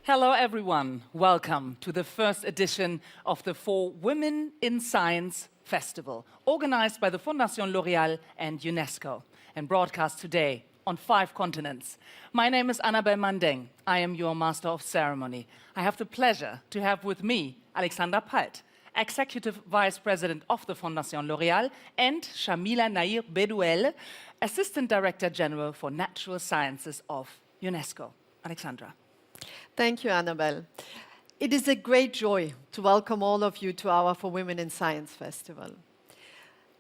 Hello everyone, welcome to the first edition of the For Women in Science Festival, organized by the Foundation L'Oréal and UNESCO, and broadcast today on 5 continents. My name is Annabelle Mandeng. I am your Master of Ceremony. I have the pleasure to have with me Alexandra Palt, Executive Vice President of the Foundation L'Oréal, and Shamila Nair Bedouel, Assistant Director General for Natural Sciences of UNESCO. Alexandra. Thank you, Annabelle. It is a great joy to welcome all of you to our For Women in Science Festival.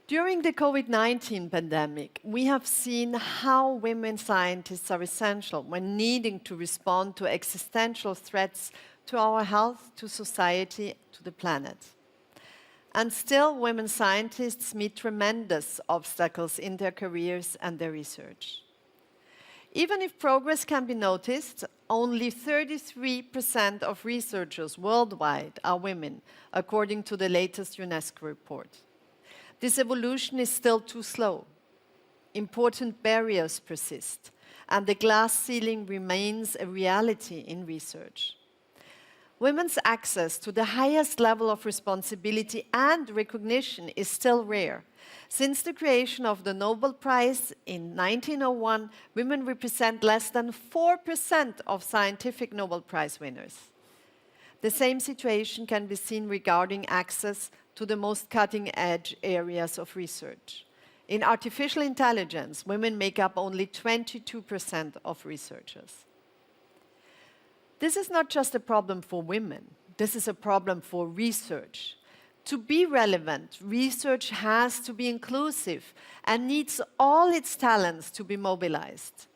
During the COVID-19 pandemic, we have seen how women scientists are essential when needing to respond to existential threats to our health, to society, to the planet. And still, women scientists meet tremendous obstacles in their careers and their research. Even if progress can be noticed, only 33% of researchers worldwide are women, according to the latest UNESCO report. This evolution is still too slow. Important barriers persist, and the glass ceiling remains a reality in research. Women's access to the highest level of responsibility and recognition is still rare. Since the creation of the Nobel Prize in 1901, women represent less than 4% of scientific Nobel Prize winners. The same situation can be seen regarding access to the most cutting-edge areas of research. In artificial intelligence, women make up only 22% of researchers. This is not just a problem for women. This is a problem for research. To be relevant, research has to be inclusive and needs all its talents to be mobilized.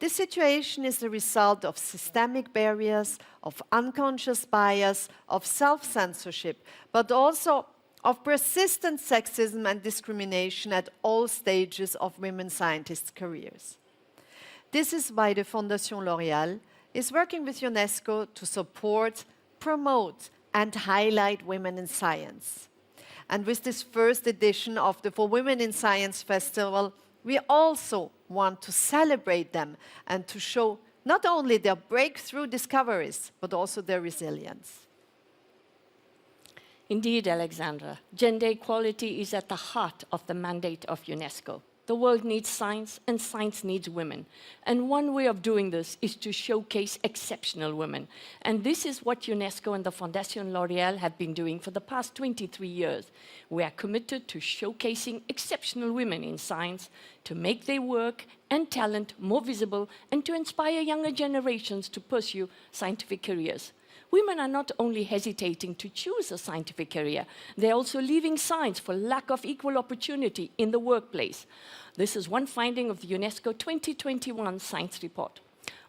This situation is the result of systemic barriers, of unconscious bias, of self-censorship, but also of persistent sexism and discrimination at all stages of women scientists' careers. This is why the Foundation L'Oréal is working with UNESCO to support, promote, and highlight women in science. And with this first edition of the For Women in Science Festival, we also want to celebrate them and to show not only their breakthrough discoveries, but also their resilience. Indeed, Alexandra, gender equality is at the heart of the mandate of UNESCO. The world needs science, and science needs women. And one way of doing this is to showcase exceptional women. And this is what UNESCO and the Foundation L'Oréal have been doing for the past 23 years. We are committed to showcasing exceptional women in science, to make their work and talent more visible, and to inspire younger generations to pursue scientific careers. Women are not only hesitating to choose a scientific career, they're also leaving science for lack of equal opportunity in the workplace. This is one finding of the UNESCO 2021 Science Report.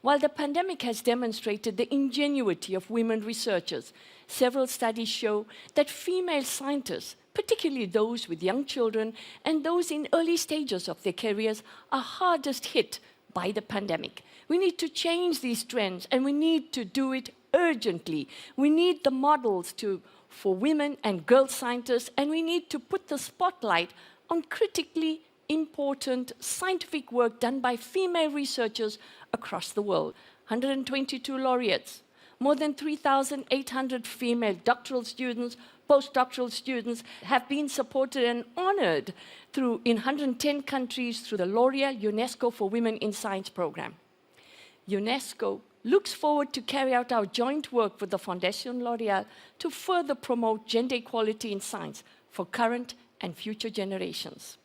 While the pandemic has demonstrated the ingenuity of women researchers, several studies show that female scientists, particularly those with young children and those in early stages of their careers, are hardest hit by the pandemic. We need to change these trends, and we need to do it urgently. We need the models for women and girl scientists, and we need to put the spotlight on critically important scientific work done by female researchers across the world. 122 laureates, more than 3,800 female doctoral students, postdoctoral students have been supported and honored in 110 countries through the L'Oréal UNESCO for Women in Science program. UNESCO looks forward to carry out our joint work with the Foundation L'Oréal to further promote gender equality in science for current and future generations.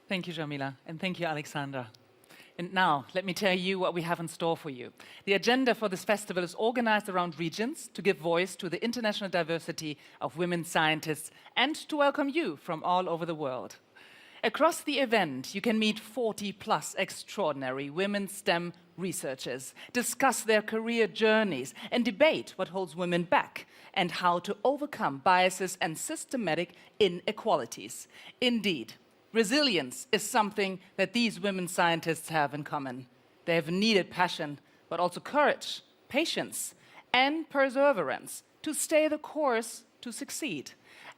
Thank you, Jamila, and thank you, Alexandra. And now, let me tell you what we have in store for you. The agenda for this festival is organized around regions to give voice to the international diversity of women scientists and to welcome you from all over the world. Across the event, you can meet 40+ extraordinary women STEM researchers, discuss their career journeys, and debate what holds women back and how to overcome biases and systematic inequalities. Indeed, resilience is something that these women scientists have in common. They have needed passion, but also courage, patience, and perseverance to stay the course to succeed.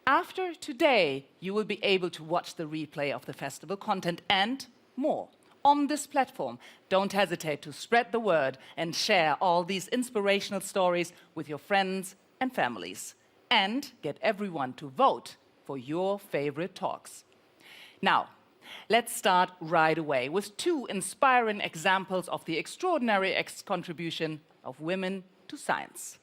After today, you will be able to watch the replay of the festival content and more on this platform, don't hesitate to spread the word and share all these inspirational stories with your friends and families. And get everyone to vote for your favorite talks. Now, let's start right away with two inspiring examples of the extraordinary contribution of women to science.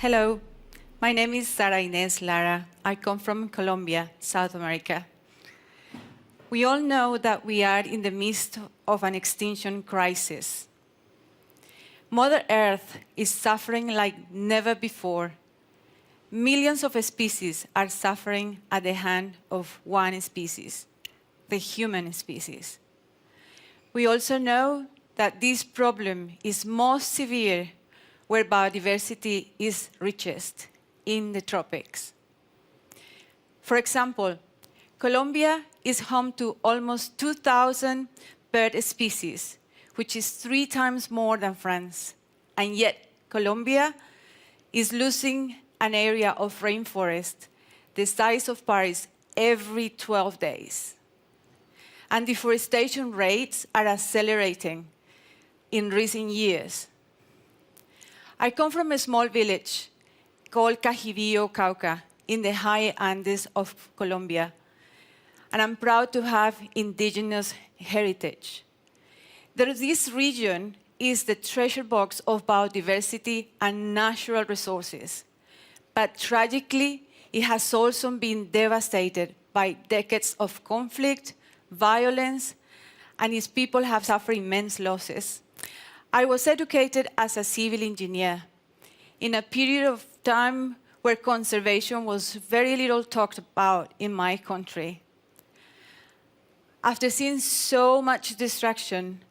Hello, my name is Sara Inés Lara. I come from Colombia, South America. We all know that we are in the midst of an extinction crisis. Mother Earth is suffering like never before. Millions of species are suffering at the hand of one species, the human species. We also know that this problem is most severe where biodiversity is richest, in the tropics. For example, Colombia is home to almost 2,000 bird species, which is 3 times more than France. And yet, Colombia is losing an area of rainforest the size of Paris every 12 days. And deforestation rates are accelerating in recent years. I come from a small village called Cajibío, Cauca, in the high Andes of Colombia. And I'm proud to have indigenous heritage. This region is the treasure box of biodiversity and natural resources. But tragically, it has also been devastated by decades of conflict, violence, and its people have suffered immense losses. I was educated as a civil engineer in a period of time where conservation was very little talked about in my country. After seeing so much destruction,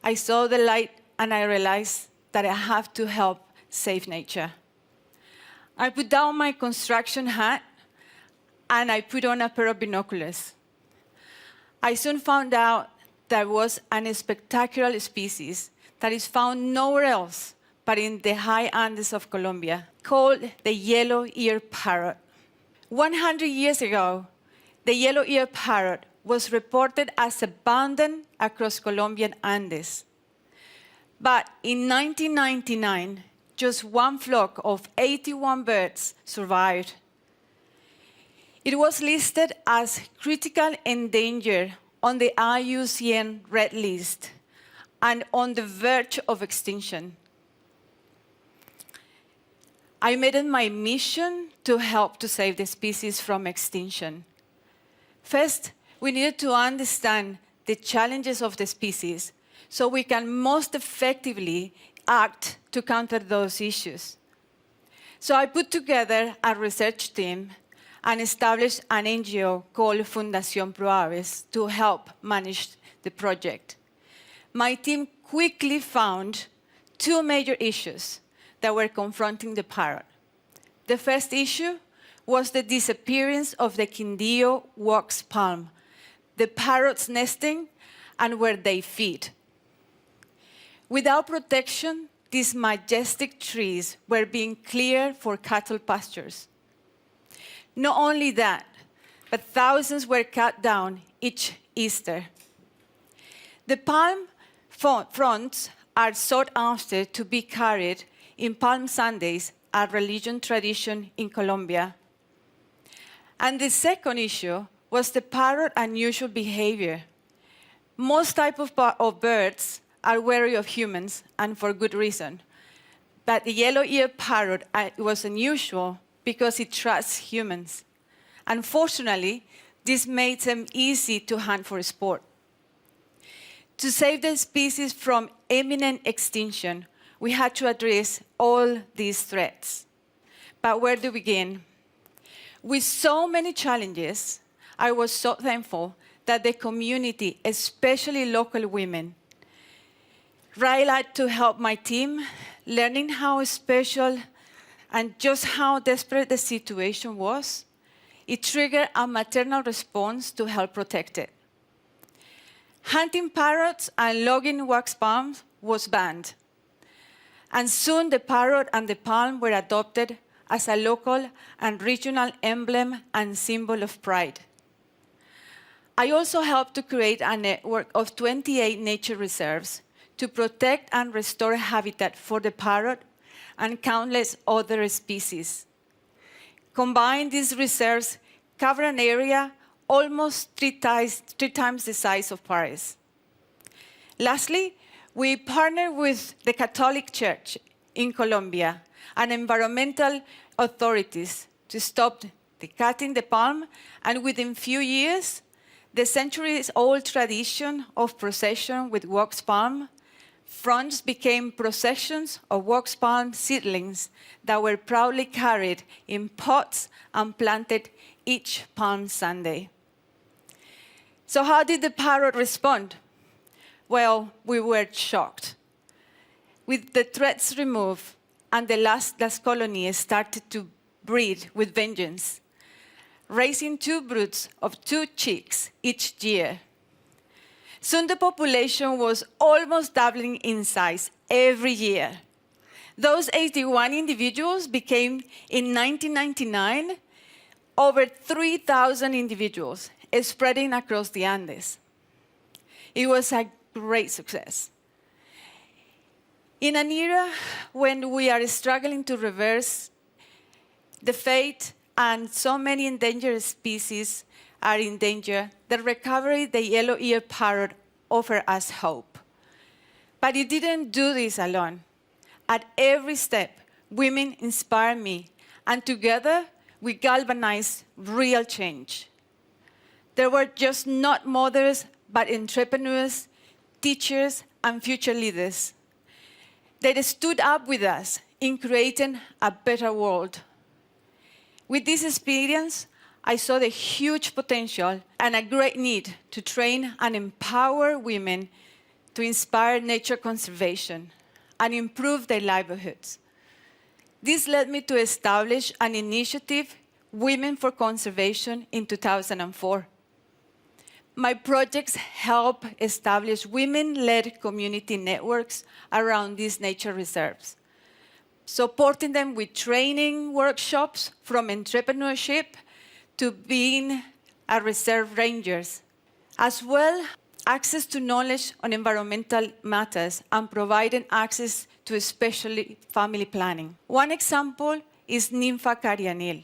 I saw the light and I realized that I have to help save nature. I put down my construction hat and I put on a pair of binoculars. I soon found out there was a spectacular species that is found nowhere else but in the high Andes of Colombia, called the Yellow Ear Parrot. 100 years ago, the Yellow Ear Parrot was reported as abundant across Colombian Andes. But in 1999, just one flock of 81 birds survived. It was listed as critical endangered on the IUCN Red List and on the verge of extinction. I made it my mission to help to save the species from extinction. First, we needed to understand the challenges of the species so we can most effectively act to counter those issues. So I put together a research team and established an NGO called Fundación Pro Aves to help manage the project. My team quickly found 2 major issues that were confronting the parrot. The first issue was the disappearance of the Quindío wax palm, the parrot's nesting and where they feed. Without protection, these majestic trees were being cleared for cattle pastures. Not only that, but thousands were cut down each Easter. The palm fronds are sought after to be carried in Palm Sundays, a religious tradition in Colombia. And the second issue was the parrot's unusual behavior. Most types of birds are wary of humans, and for good reason. But the yellow-eared parrot was unusual because it trusts humans. Unfortunately, this made them easy to hunt for sport. To save the species from imminent extinction, we had to address all these threats. But where to begin? With so many challenges, I was so thankful that the community, especially local women, rallied to help my team, learning how special and just how desperate the situation was, it triggered a maternal response to help protect it. Hunting parrots and logging wax palms was banned. And soon the parrot and the palm were adopted as a local and regional emblem and symbol of pride. I also helped to create a network of 28 nature reserves to protect and restore habitat for the parrot and countless other species. Combined, these reserves cover an area almost three times the size of Paris. Lastly, we partnered with the Catholic Church in Colombia and environmental authorities to stop the cutting the palm, and within few years, the centuries-old tradition of procession with wax palm fronts became processions of wax palm seedlings that were proudly carried in pots and planted each Palm Sunday. So how did the parrot respond? Well, we were shocked. With the threats removed and the last colony started to breed with vengeance, raising 2 broods of 2 chicks each year. Soon the population was almost doubling in size every year. Those 81 individuals became, in 1999, over 3,000 individuals, spreading across the Andes. It was a great success. In an era when we are struggling to reverse the fate and so many endangered species are in danger, the recovery of the yellow ear parrot offered us hope. But it didn't do this alone. At every step, women inspire me, and together we galvanized real change. There were just not mothers, but entrepreneurs, teachers, and future leaders. They stood up with us in creating a better world. With this experience, I saw the huge potential and a great need to train and empower women to inspire nature conservation and improve their livelihoods. This led me to establish an initiative, Women for Conservation, in 2004. My projects help establish women-led community networks around these nature reserves, supporting them with training workshops from entrepreneurship to being a reserve rangers, as well access to knowledge on environmental matters and providing access to especially family planning. One example is Nympha Carianil,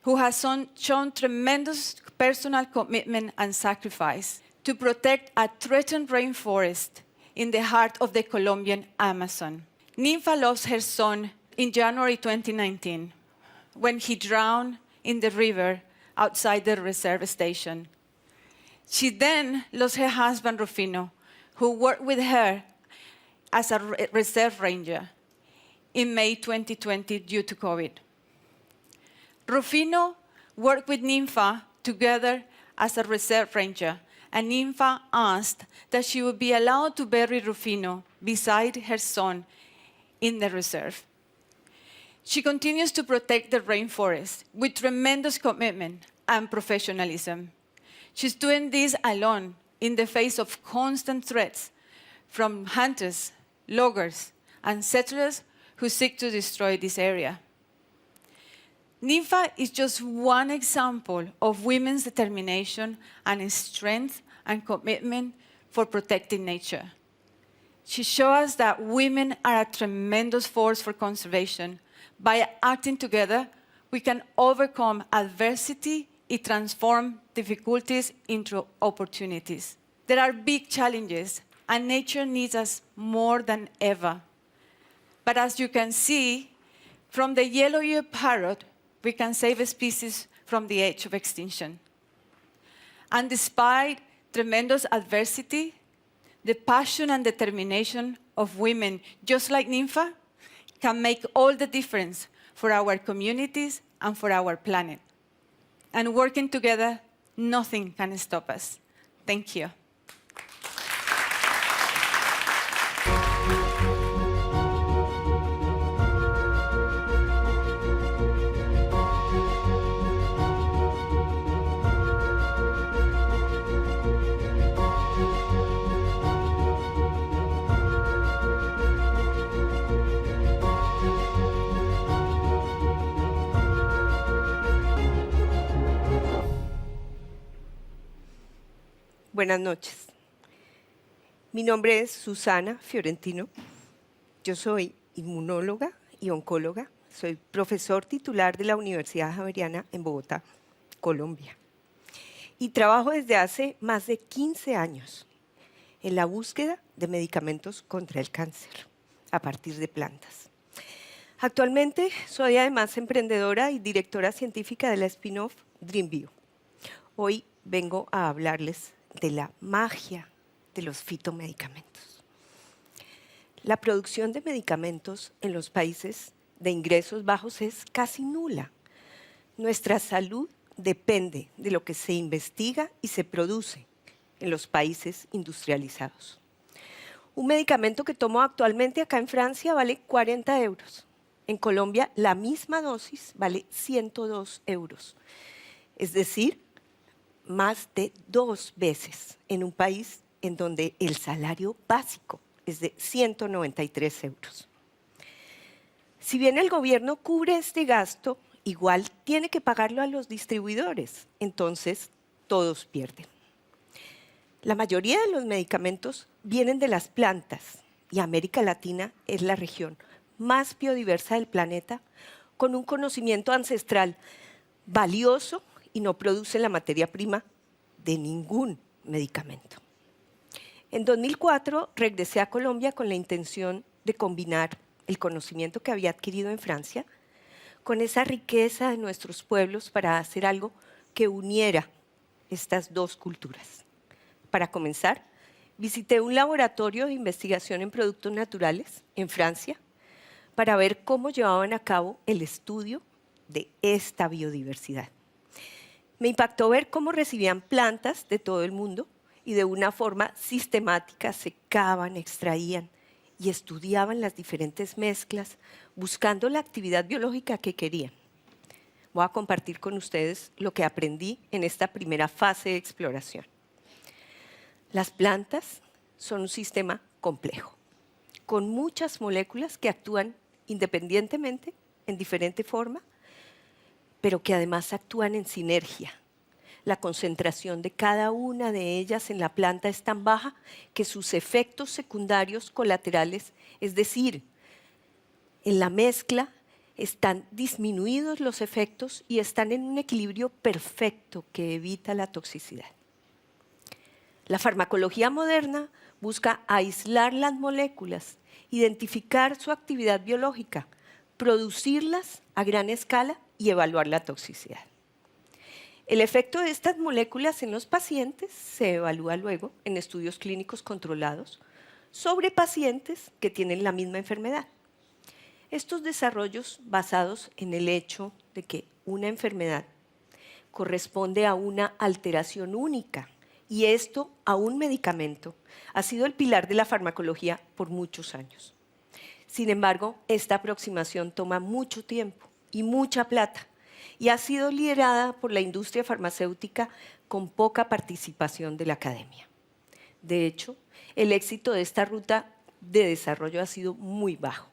who has shown tremendous personal commitment and sacrifice to protect a threatened rainforest in the heart of the Colombian Amazon. Nympha lost her son in January 2019 when he drowned in the river outside the reserve station. She then lost her husband, Rufino, who worked with her as a reserve ranger in May 2020 due to COVID. Rufino worked with Nympha together as a reserve ranger, and Nympha asked that she would be allowed to bury Rufino beside her son in the reserve. She continues to protect the rainforest with tremendous commitment and professionalism. She's doing this alone in the face of constant threats from hunters, loggers, and settlers who seek to destroy this area. Nympha is just one example of women's determination and strength and commitment for protecting nature. She shows us that women are a tremendous force for conservation. By acting together, we can overcome adversity and transform difficulties into opportunities. There are big challenges, and nature needs us more than ever. But as you can see, from the yellow ear parrot, we can save a species from the edge of extinction. And despite tremendous adversity, the passion and determination of women, just like Nympha, can make all the difference for our communities and for our planet. And working together, nothing can stop us. Thank you. Buenas noches. Mi nombre es Susana Fiorentino. Yo soy inmunóloga y oncóloga. Soy profesor titular de la Universidad Javeriana en Bogotá, Colombia. Y trabajo desde hace más de 15 años en la búsqueda de medicamentos contra el cáncer a partir de plantas. Actualmente soy además emprendedora y directora científica de la spin-off DreamBio. Hoy vengo a hablarles de la magia de los fitomedicamentos. La producción de medicamentos en los países de ingresos bajos es casi nula. Nuestra salud depende de lo que se investiga y se produce en los países industrializados. Un medicamento que tomo actualmente acá en Francia vale 40 euros. En Colombia, la misma dosis vale 102 euros. Es decir, más de 2 veces en un país en donde el salario básico es de 193 euros. Si bien el gobierno cubre este gasto, igual tiene que pagarlo a los distribuidores, entonces todos pierden. La mayoría de los medicamentos vienen de las plantas y América Latina es la región más biodiversa del planeta, con un conocimiento ancestral valioso y no produce la materia prima de ningún medicamento. En 2004 regresé a Colombia con la intención de combinar el conocimiento que había adquirido en Francia con esa riqueza de nuestros pueblos para hacer algo que uniera estas dos culturas. Para comenzar, visité un laboratorio de investigación en productos naturales en Francia para ver cómo llevaban a cabo el estudio de esta biodiversidad. Me impactó ver cómo recibían plantas de todo el mundo y de una forma sistemática secaban, extraían y estudiaban las diferentes mezclas, buscando la actividad biológica que querían. Voy a compartir con ustedes lo que aprendí en esta primera fase de exploración. Las plantas son un sistema complejo, con muchas moléculas que actúan independientemente, en diferente forma, pero que además actúan en sinergia. La concentración de cada una de ellas en la planta es tan baja que sus efectos secundarios colaterales, es decir, en la mezcla, están disminuidos los efectos y están en un equilibrio perfecto que evita la toxicidad. La farmacología moderna busca aislar las moléculas, identificar su actividad biológica, producirlas a gran escala y evaluar la toxicidad. El efecto de estas moléculas en los pacientes se evalúa luego en estudios clínicos controlados sobre pacientes que tienen la misma enfermedad. Estos desarrollos basados en el hecho de que una enfermedad corresponde a una alteración única y esto a un medicamento ha sido el pilar de la farmacología por muchos años. Sin embargo, esta aproximación toma mucho tiempo y mucha plata y ha sido liderada por la industria farmacéutica con poca participación de la academia. De hecho, el éxito de esta ruta de desarrollo ha sido muy bajo.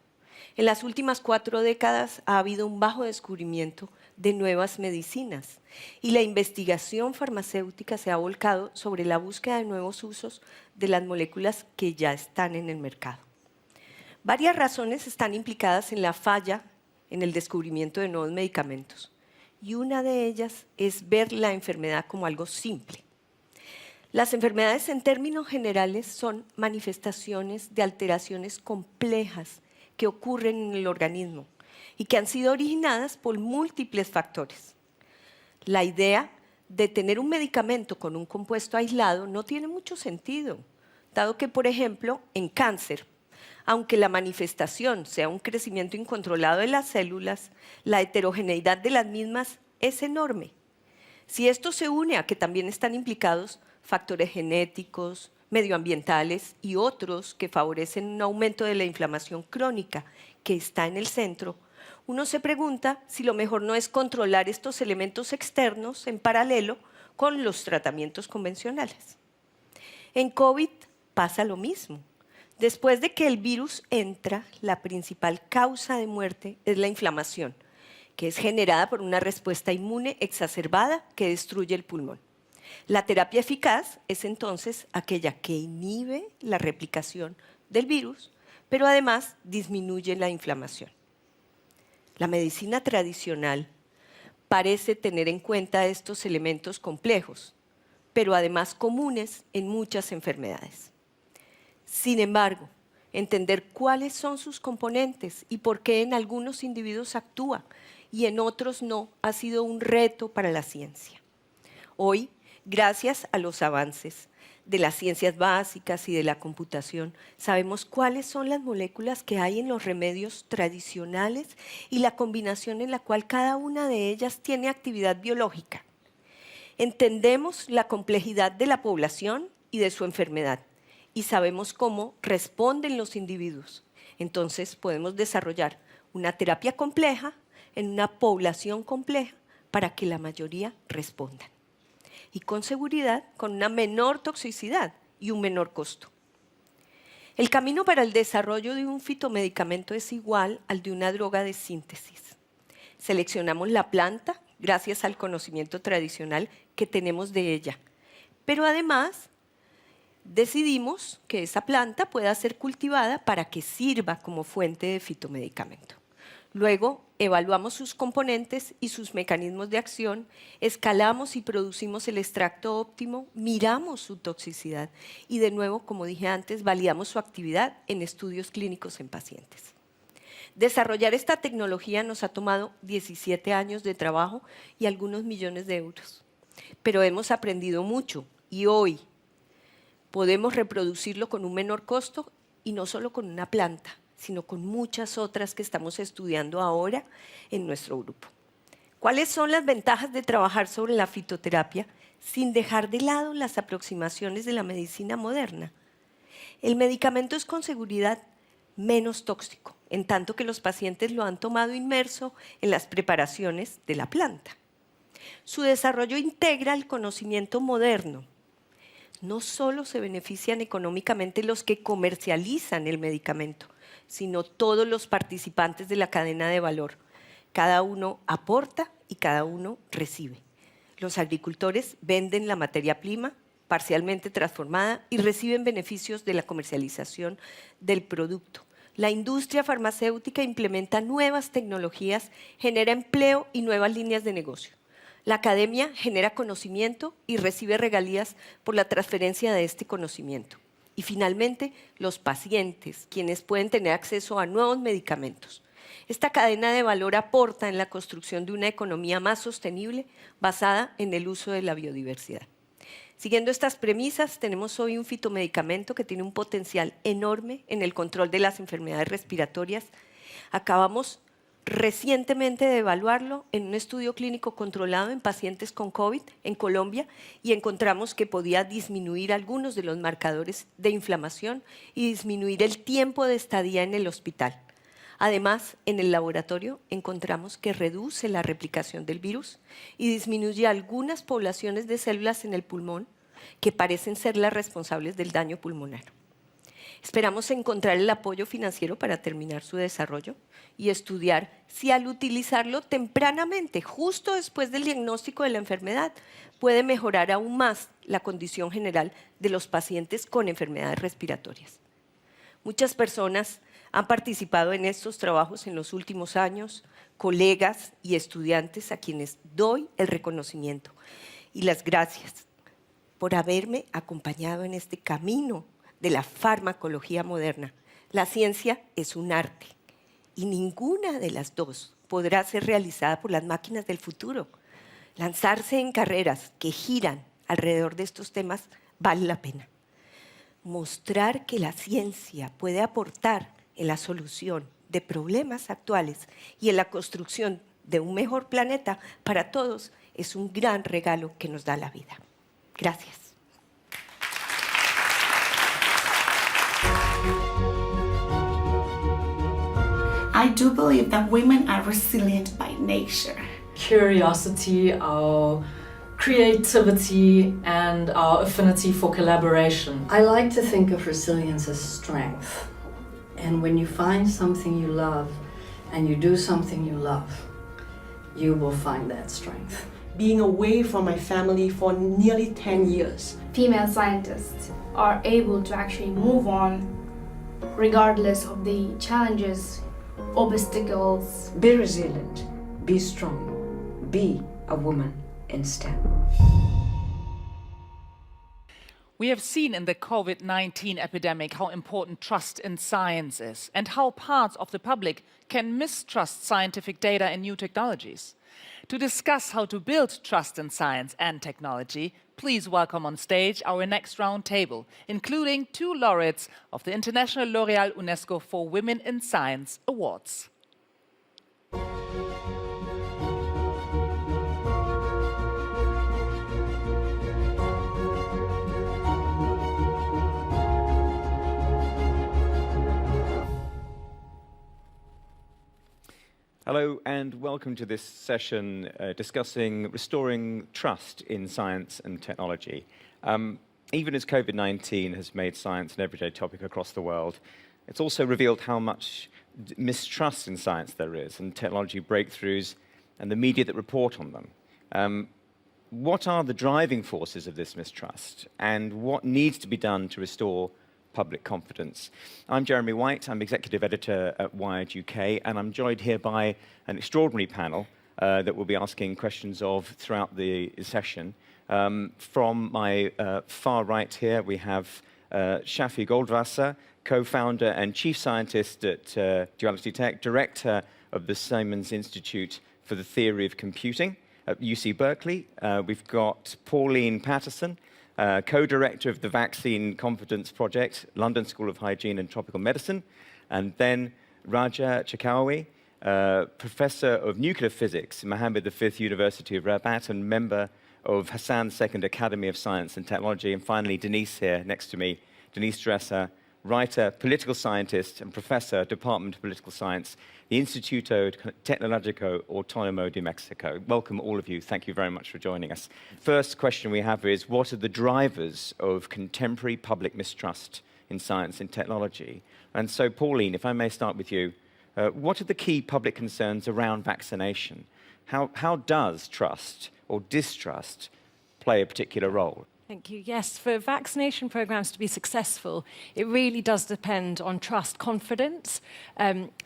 En las últimas 4 décadas ha habido un bajo descubrimiento de nuevas medicinas y la investigación farmacéutica se ha volcado sobre la búsqueda de nuevos usos de las moléculas que ya están en el mercado. Varias razones están implicadas en la falla en el descubrimiento de nuevos medicamentos y una de ellas es ver la enfermedad como algo simple. Las enfermedades en términos generales son manifestaciones de alteraciones complejas que ocurren en el organismo y que han sido originadas por múltiples factores. La idea de tener un medicamento con un compuesto aislado no tiene mucho sentido, dado que, por ejemplo, en cáncer, aunque la manifestación sea un crecimiento incontrolado de las células, la heterogeneidad de las mismas es enorme. Si esto se une a que también están implicados factores genéticos, medioambientales y otros que favorecen un aumento de la inflamación crónica que está en el centro, uno se pregunta si lo mejor no es controlar estos elementos externos en paralelo con los tratamientos convencionales. En COVID pasa lo mismo. Después de que el virus entra, la principal causa de muerte es la inflamación, que es generada por una respuesta inmune exacerbada que destruye el pulmón. La terapia eficaz es entonces aquella que inhibe la replicación del virus, pero además disminuye la inflamación. La medicina tradicional parece tener en cuenta estos elementos complejos, pero además comunes en muchas enfermedades. Sin embargo, entender cuáles son sus componentes y por qué en algunos individuos actúa y en otros no ha sido un reto para la ciencia. Hoy, gracias a los avances de las ciencias básicas y de la computación, sabemos cuáles son las moléculas que hay en los remedios tradicionales y la combinación en la cual cada una de ellas tiene actividad biológica. Entendemos la complejidad de la población y de su enfermedad y sabemos cómo responden los individuos. Entonces podemos desarrollar una terapia compleja en una población compleja para que la mayoría respondan. Y con seguridad, con una menor toxicidad y un menor costo. El camino para el desarrollo de un fitomedicamento es igual al de una droga de síntesis. Seleccionamos la planta gracias al conocimiento tradicional que tenemos de ella, pero además decidimos que esa planta pueda ser cultivada para que sirva como fuente de fitomedicamento. Luego, evaluamos sus componentes y sus mecanismos de acción, escalamos y producimos el extracto óptimo, miramos su toxicidad y de nuevo, como dije antes, validamos su actividad en estudios clínicos en pacientes. Desarrollar esta tecnología nos ha tomado 17 años de trabajo y algunos millones de euros. Pero hemos aprendido mucho y hoy podemos reproducirlo con un menor costo y no solo con una planta, sino con muchas otras que estamos estudiando ahora en nuestro grupo. ¿Cuáles son las ventajas de trabajar sobre la fitoterapia sin dejar de lado las aproximaciones de la medicina moderna? El medicamento es con seguridad menos tóxico, en tanto que los pacientes lo han tomado inmerso en las preparaciones de la planta. Su desarrollo integra el conocimiento moderno. No solo se benefician económicamente los que comercializan el medicamento, sino todos los participantes de la cadena de valor. Cada uno aporta y cada uno recibe. Los agricultores venden la materia prima parcialmente transformada y reciben beneficios de la comercialización del producto. La industria farmacéutica implementa nuevas tecnologías, genera empleo y nuevas líneas de negocio. La academia genera conocimiento y recibe regalías por la transferencia de este conocimiento. Y finalmente, los pacientes, quienes pueden tener acceso a nuevos medicamentos. Esta cadena de valor aporta en la construcción de una economía más sostenible basada en el uso de la biodiversidad. Siguiendo estas premisas, tenemos hoy un fitomedicamento que tiene un potencial enorme en el control de las enfermedades respiratorias. Acabamos recientemente de evaluarlo en un estudio clínico controlado en pacientes con COVID en Colombia y encontramos que podía disminuir algunos de los marcadores de inflamación y disminuir el tiempo de estadía en el hospital. Además, en el laboratorio encontramos que reduce la replicación del virus y disminuye algunas poblaciones de células en el pulmón que parecen ser las responsables del daño pulmonar. Esperamos encontrar el apoyo financiero para terminar su desarrollo y estudiar si al utilizarlo tempranamente, justo después del diagnóstico de la enfermedad, puede mejorar aún más la condición general de los pacientes con enfermedades respiratorias. Muchas personas han participado en estos trabajos en los últimos años, colegas y estudiantes a quienes doy el reconocimiento y las gracias por haberme acompañado en este camino de la farmacología moderna. La ciencia es un arte y ninguna de las dos podrá ser realizada por las máquinas del futuro. Lanzarse en carreras que giran alrededor de estos temas vale la pena. Mostrar que la ciencia puede aportar en la solución de problemas actuales y en la construcción de un mejor planeta para todos es un gran regalo que nos da la vida. Gracias. I do believe that women are resilient by nature. Curiosity, our creativity, and our affinity for collaboration. I like to think of resilience as strength. And when you find something you love and you do something you love, you will find that strength. being away from my family for nearly 10 years. Female scientists are able to actually move on regardless of the challenges, obstacles. Be resilient, be strong, be a woman in STEM. We have seen in the COVID-19 epidemic how important trust in science is and how parts of the public can mistrust scientific data and new technologies. To discuss how to build trust in science and technology, please welcome on stage our next round table, including 2 laureates of the International L'Oréal UNESCO for Women in Science Awards. Hello and welcome to this session discussing restoring trust in science and technology. Even as COVID-19 has made science an everyday topic across the world, it's also revealed how much mistrust in science there is and technology breakthroughs and the media that report on them. What are the driving forces of this mistrust and what needs to be done to restore public confidence? I'm Jeremy White, I'm Executive Editor at Wired UK, and I'm joined here by an extraordinary panel that we'll be asking questions of throughout the session. From my far right here, we have Shafi Goldwasser, co-founder and chief scientist at Duality Tech, director of the Simons Institute for the Theory of Computing at UC Berkeley. We've got Pauline Patterson, co-director of the Vaccine Confidence Project, London School of Hygiene and Tropical Medicine, and then Raja Chakawi, professor of nuclear physics at Mohammed V University of Rabat and member of Hassan II Academy of Science and Technology, and finally Denise here next to me, Denise Dresser, writer, political scientist and professor, Department of Political Science, the Instituto Tecnológico Autónomo de Mexico. Welcome all of you. Thank you very much for joining us. First question we have is, what are the drivers of contemporary public mistrust in science and technology? And so, Pauline, if I may start with you, what are the key public concerns around vaccination? How does trust or distrust play a particular role? Thank you. Yes, for vaccination programs to be successful, it really does depend on trust, confidence,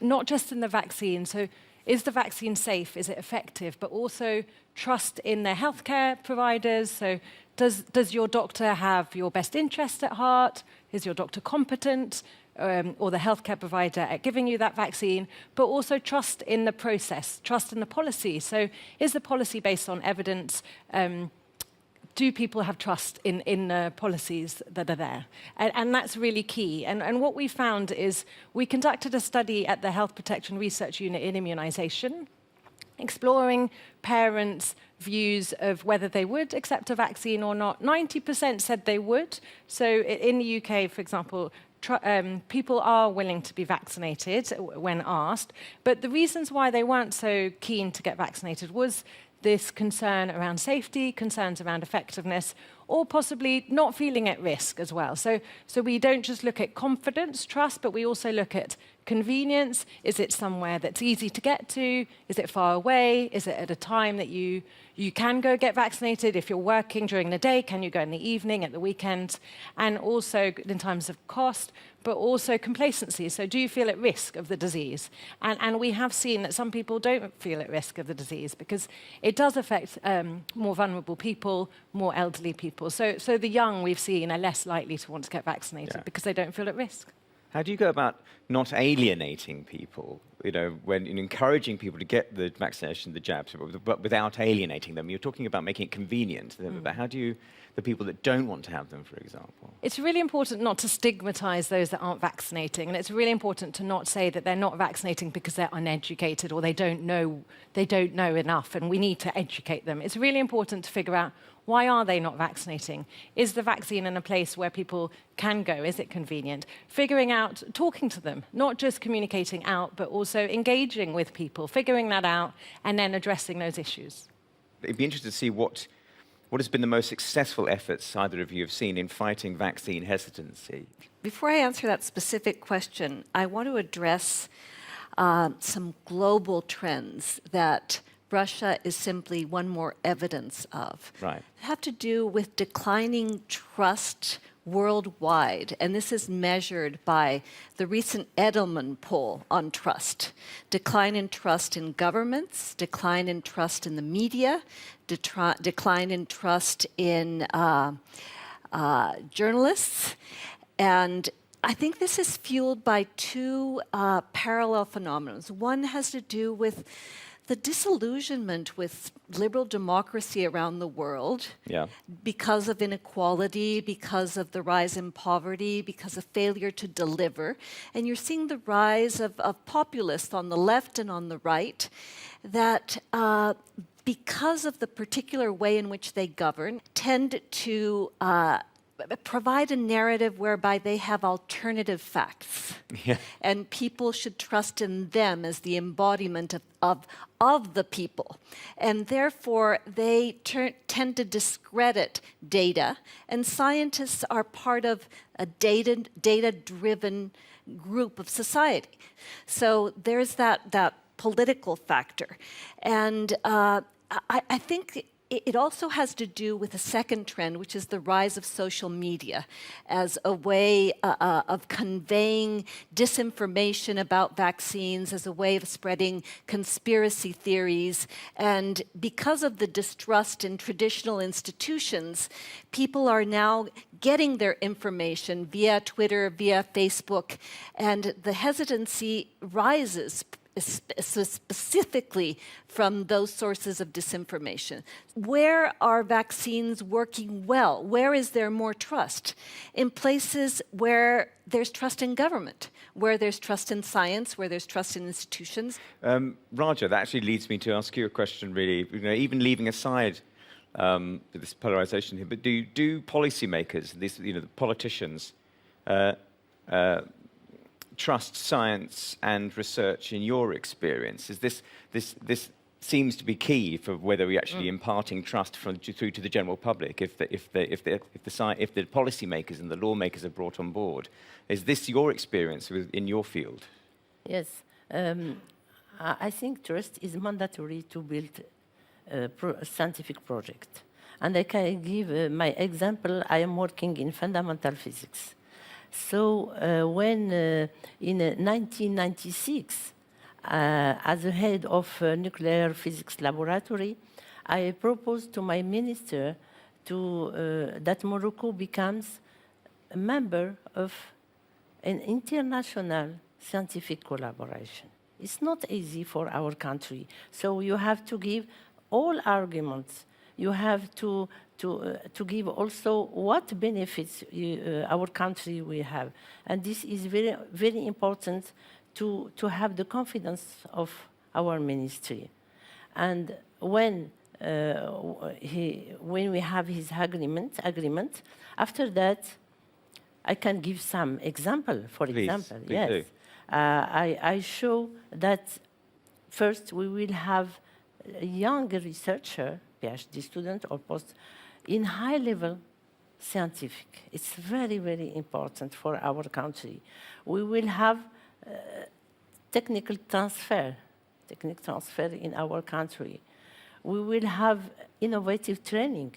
not just in the vaccine. So is the vaccine safe? Is it effective? But also trust in their healthcare providers. So does your doctor have your best interest at heart? Is your doctor competent? Or the healthcare provider at giving you that vaccine, but also trust in the process, trust in the policy. So is the policy based on evidence? Do people have trust in the policies that are there? And that's really key. And what we found is we conducted a study at the Health Protection Research Unit in immunization, exploring parents' views of whether they would accept a vaccine or not. 90% said they would. So in the UK, for example, people are willing to be vaccinated when asked. But the reasons why they weren't so keen to get vaccinated was this concern around safety, concerns around effectiveness, or possibly not feeling at risk as well. So we don't just look at confidence, trust, but we also look at convenience. Is it somewhere that's easy to get to? Is it far away? Is it at a time that you can go get vaccinated? If you're working during the day, can you go in the evening, at the weekends? And also in terms of cost, but also complacency. So do you feel at risk of the disease? And we have seen that some people don't feel at risk of the disease because it does affect more vulnerable people, more elderly people. So the young, we've seen, are less likely to want to get vaccinated because they don't feel at risk. How do you go about not alienating people, when encouraging people to get the vaccination, the jabs, but without alienating them? You're talking about making it convenient. But how do the people that don't want to have them, for example? It's really important not to stigmatize those that aren't vaccinating. And it's really important to not say that they're not vaccinating because they're uneducated or they don't know enough and we need to educate them. It's really important to figure out, why are they not vaccinating? Is the vaccine in a place where people can go? Is it convenient? Figuring out, talking to them, not just communicating out, but also engaging with people, figuring that out, and then addressing those issues. It'd be interesting to see what has been the most successful efforts either of you have seen in fighting vaccine hesitancy. Before I answer that specific question, I want to address some global trends that Russia is simply one more evidence of. Right. Have to do with declining trust worldwide, and this is measured by the recent Edelman poll on trust. Decline in trust in governments, decline in trust in the media, decline in trust in journalists, and I think this is fueled by two parallel phenomena. One has to do with the disillusionment with liberal democracy around the world because of inequality, because of the rise in poverty, because of failure to deliver. And you're seeing the rise of populists on the left and on the right that because of the particular way in which they govern, tend to provide a narrative whereby they have alternative facts. And people should trust in them as the embodiment of the people. And therefore, they tend to discredit data. And scientists are part of a data-driven group of society. So there's that political factor. And I think it also has to do with a second trend, which is the rise of social media as a way of conveying disinformation about vaccines, as a way of spreading conspiracy theories. And because of the distrust in traditional institutions, people are now getting their information via Twitter, via Facebook, and the hesitancy rises specifically from those sources of disinformation. Where are vaccines working well? Where is there more trust? In places where there's trust in government, where there's trust in science, where there's trust in institutions. Raja, that actually leads me to ask you a question, really. You know, even leaving aside this polarization here, but do policymakers, the politicians, trust science and research in your experience? Is this seems to be key for whether we're actually imparting trust through to the general public? If the policymakers and the lawmakers are brought on board, is this your experience in your field? Yes, I think trust is mandatory to build a scientific project, and I can give my example. I am working in fundamental physics. So when in 1996, as the head of a nuclear physics laboratory, I proposed to my minister that Morocco becomes a member of an international scientific collaboration. It's not easy for our country, so you have to give all arguments. You have to give also what benefits our country will have. And this is very, very important to have the confidence of our ministry. And when we have his agreement, after that, I can give some example. For example, yes, I show that first we will have a young researcher, PhD student or post, in high-level scientific. It's very, very important for our country. We will have technical transfer in our country. We will have innovative training.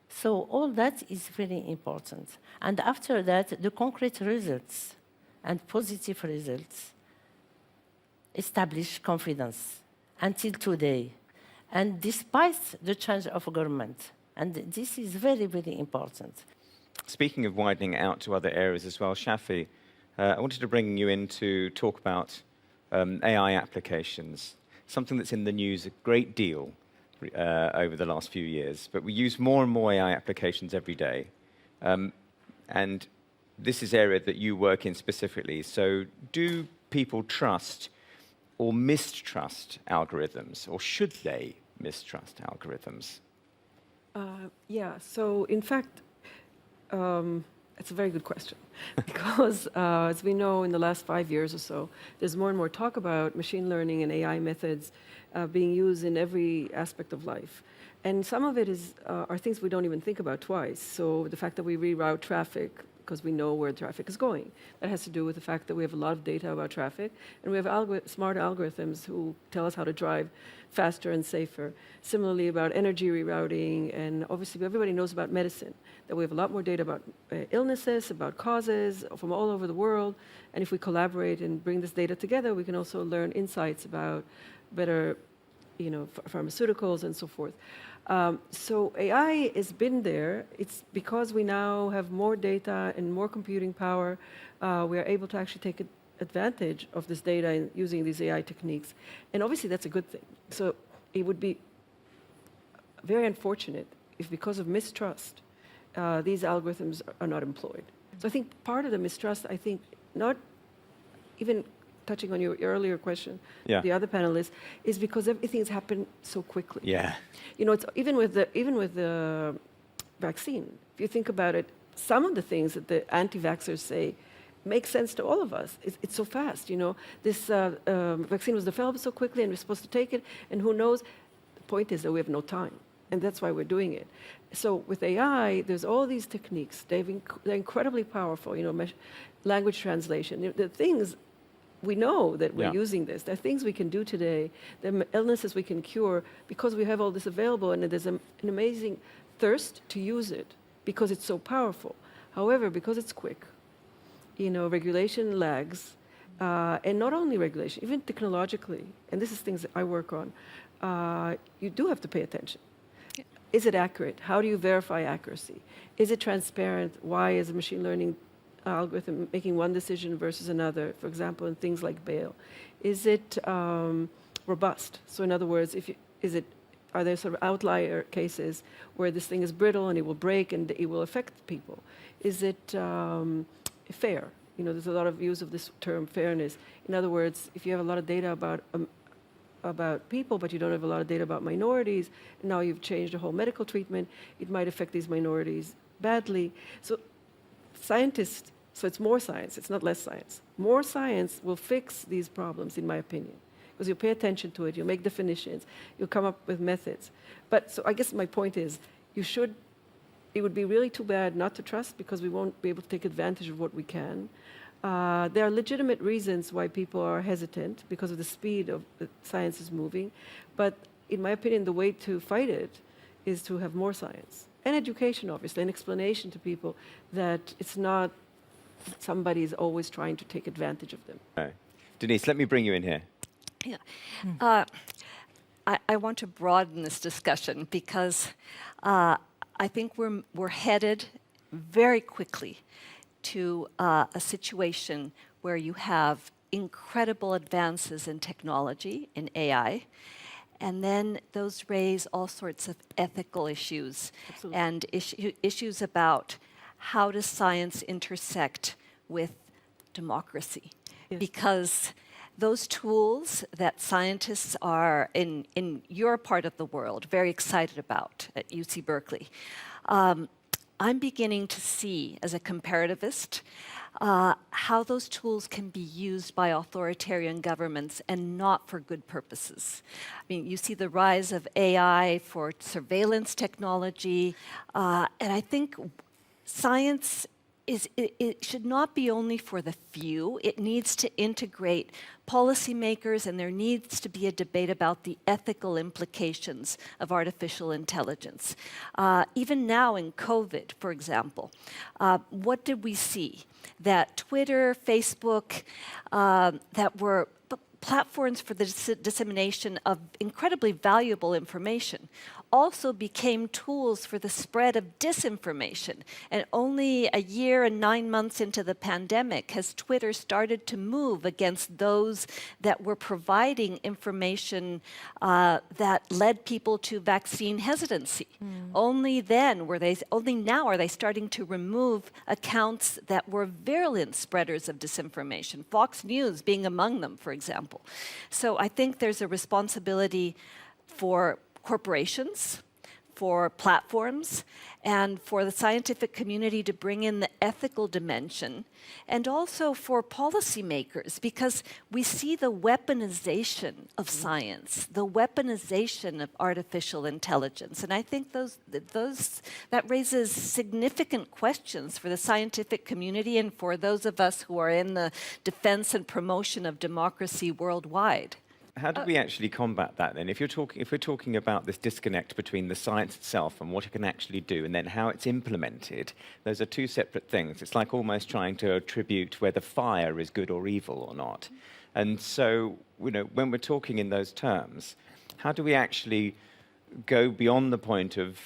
So all that is very important. And after that, the concrete results and positive results establish confidence until today. And despite the change of government, and this is very, very important. Speaking of widening out to other areas as well, Shafi, I wanted to bring you in to talk about AI applications, something that's in the news a great deal over the last few years. But we use more and more AI applications every day. And this is an area that you work in specifically. So do people trust or mistrust algorithms, or should they mistrust algorithms? Yeah, so in fact, it's a very good question. Because as we know, in the last 5 years or so, there's more and more talk about machine learning and AI methods being used in every aspect of life. And some of it are things we don't even think about twice. So the fact that we reroute traffic because we know where traffic is going. That has to do with the fact that we have a lot of data about traffic, and we have smart algorithms who tell us how to drive faster and safer. Similarly, about energy rerouting, and obviously everybody knows about medicine, that we have a lot more data about illnesses, about causes from all over the world, and if we collaborate and bring this data together, we can also learn insights about better pharmaceuticals and so forth. So AI has been there. It's because we now have more data and more computing power, we are able to actually take advantage of this data and using these AI techniques. And obviously that's a good thing. So it would be very unfortunate if because of mistrust, these algorithms are not employed. So I think part of the mistrust, not even touching on your earlier question, the other panelists, is because everything's happened so quickly. Yeah. It's even with the vaccine. If you think about it, some of the things that the anti-vaxxers say make sense to all of us. It's so fast. This vaccine was developed so quickly, and we're supposed to take it. And who knows? The point is that we have no time, and that's why we're doing it. So with AI, there's all these techniques. They're incredibly powerful. Language translation. The things. We know that we're using this. There are things we can do today. There are illnesses we can cure because we have all this available, and there's an amazing thirst to use it because it's so powerful. However, because it's quick, regulation lags, and not only regulation, even technologically, and this is things that I work on, you do have to pay attention. Is it accurate? How do you verify accuracy? Is it transparent? Why is a machine learning algorithm making one decision versus another, for example, in things like bail? Is it robust? So in other words, are there sort of outlier cases where this thing is brittle and it will break and it will affect people? Is it fair? There's a lot of use of this term fairness. In other words, if you have a lot of data about people, but you don't have a lot of data about minorities, and now you've changed the whole medical treatment, it might affect these minorities badly. So scientists, so it's more science, it's not less science. More science will fix these problems, in my opinion, because you pay attention to it, you make definitions, you come up with methods. But so I guess my point is, it would be really too bad not to trust because we won't be able to take advantage of what we can. There are legitimate reasons why people are hesitant because of the speed of the science is moving. But in my opinion, the way to fight it is to have more science. And education, obviously, and explanation to people that it's not somebody is always trying to take advantage of them. Okay. Denise, let me bring you in here. Yeah. I want to broaden this discussion because I think we're headed very quickly to a situation where you have incredible advances in technology, in AI, and then those raise all sorts of ethical issues. Absolutely. And issues about how does science intersect with democracy? Yes. Because those tools that scientists are, in your part of the world, very excited about at UC Berkeley, I'm beginning to see, as a comparativist, how those tools can be used by authoritarian governments and not for good purposes. I mean, you see the rise of AI for surveillance technology, and I think science it should not be only for the few. It needs to integrate policymakers, and there needs to be a debate about the ethical implications of artificial intelligence. Even now in COVID, for example, what did we see? That Twitter, Facebook, that were platforms for the dissemination of incredibly valuable information also became tools for the spread of disinformation. And only a year and 9 months into the pandemic has Twitter started to move against those that were providing information that led people to vaccine hesitancy. Only now are they starting to remove accounts that were virulent spreaders of disinformation, Fox News being among them, for example. So I think there's a responsibility for corporations, for platforms and for the scientific community to bring in the ethical dimension, and also for policymakers, because we see the weaponization of science, the weaponization of artificial intelligence. And I think that raises significant questions for the scientific community and for those of us who are in the defense and promotion of democracy worldwide. How do we actually combat that then? If we're talking about this disconnect between the science itself and what it can actually do, and then how it's implemented, those are two separate things. It's like almost trying to attribute whether fire is good or evil or not. And so, when we're talking in those terms, how do we actually go beyond the point of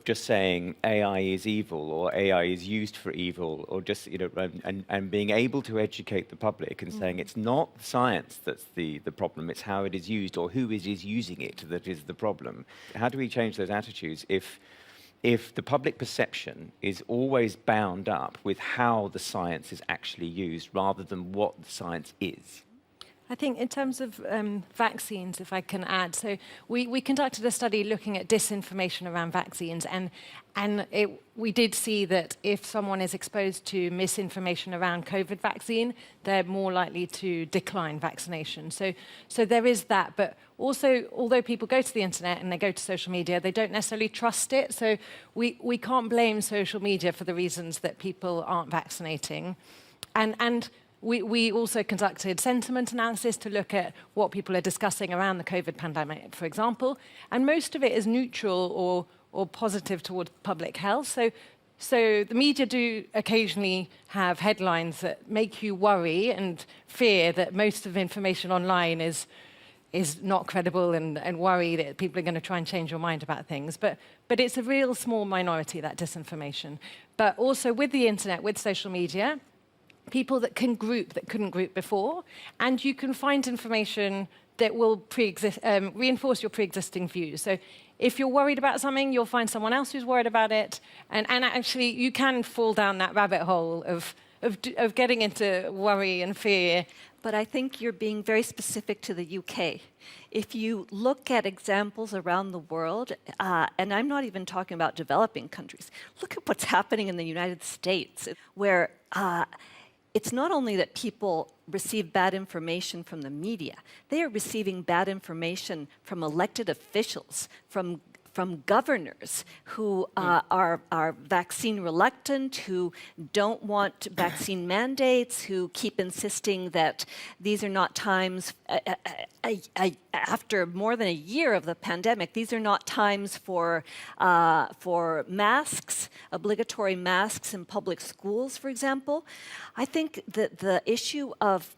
just saying AI is evil or AI is used for evil, or just and being able to educate the public and saying it's not science that's the problem, it's how it is used or who it is using it that is the problem. How do we change those attitudes if the public perception is always bound up with how the science is actually used rather than what the science is? I think in terms of vaccines, if I can add, so we conducted a study looking at disinformation around vaccines, and we did see that if someone is exposed to misinformation around COVID vaccine, they're more likely to decline vaccination. So there is that, but also, although people go to the internet and they go to social media, they don't necessarily trust it. So we can't blame social media for the reasons that people aren't vaccinating. And we also conducted sentiment analysis to look at what people are discussing around the COVID pandemic, for example, and most of it is neutral or positive towards public health. So the media do occasionally have headlines that make you worry and fear that most of information online is not credible, and worry that people are going to try and change your mind about things. But it's a real small minority, that disinformation. But also with the internet, with social media, people that can group that couldn't group before, and you can find information that will reinforce your pre-existing views. So if you're worried about something, you'll find someone else who's worried about it, and actually you can fall down that rabbit hole of getting into worry and fear. But I think you're being very specific to the UK. If you look at examples around the world, and I'm not even talking about developing countries, look at what's happening in the United States, where it's not only that people receive bad information from the media, they are receiving bad information from elected officials, from governors who are vaccine reluctant, who don't want vaccine mandates, who keep insisting that these are not times, after more than a year of the pandemic, these are not times for masks, obligatory masks in public schools, for example. I think that the issue of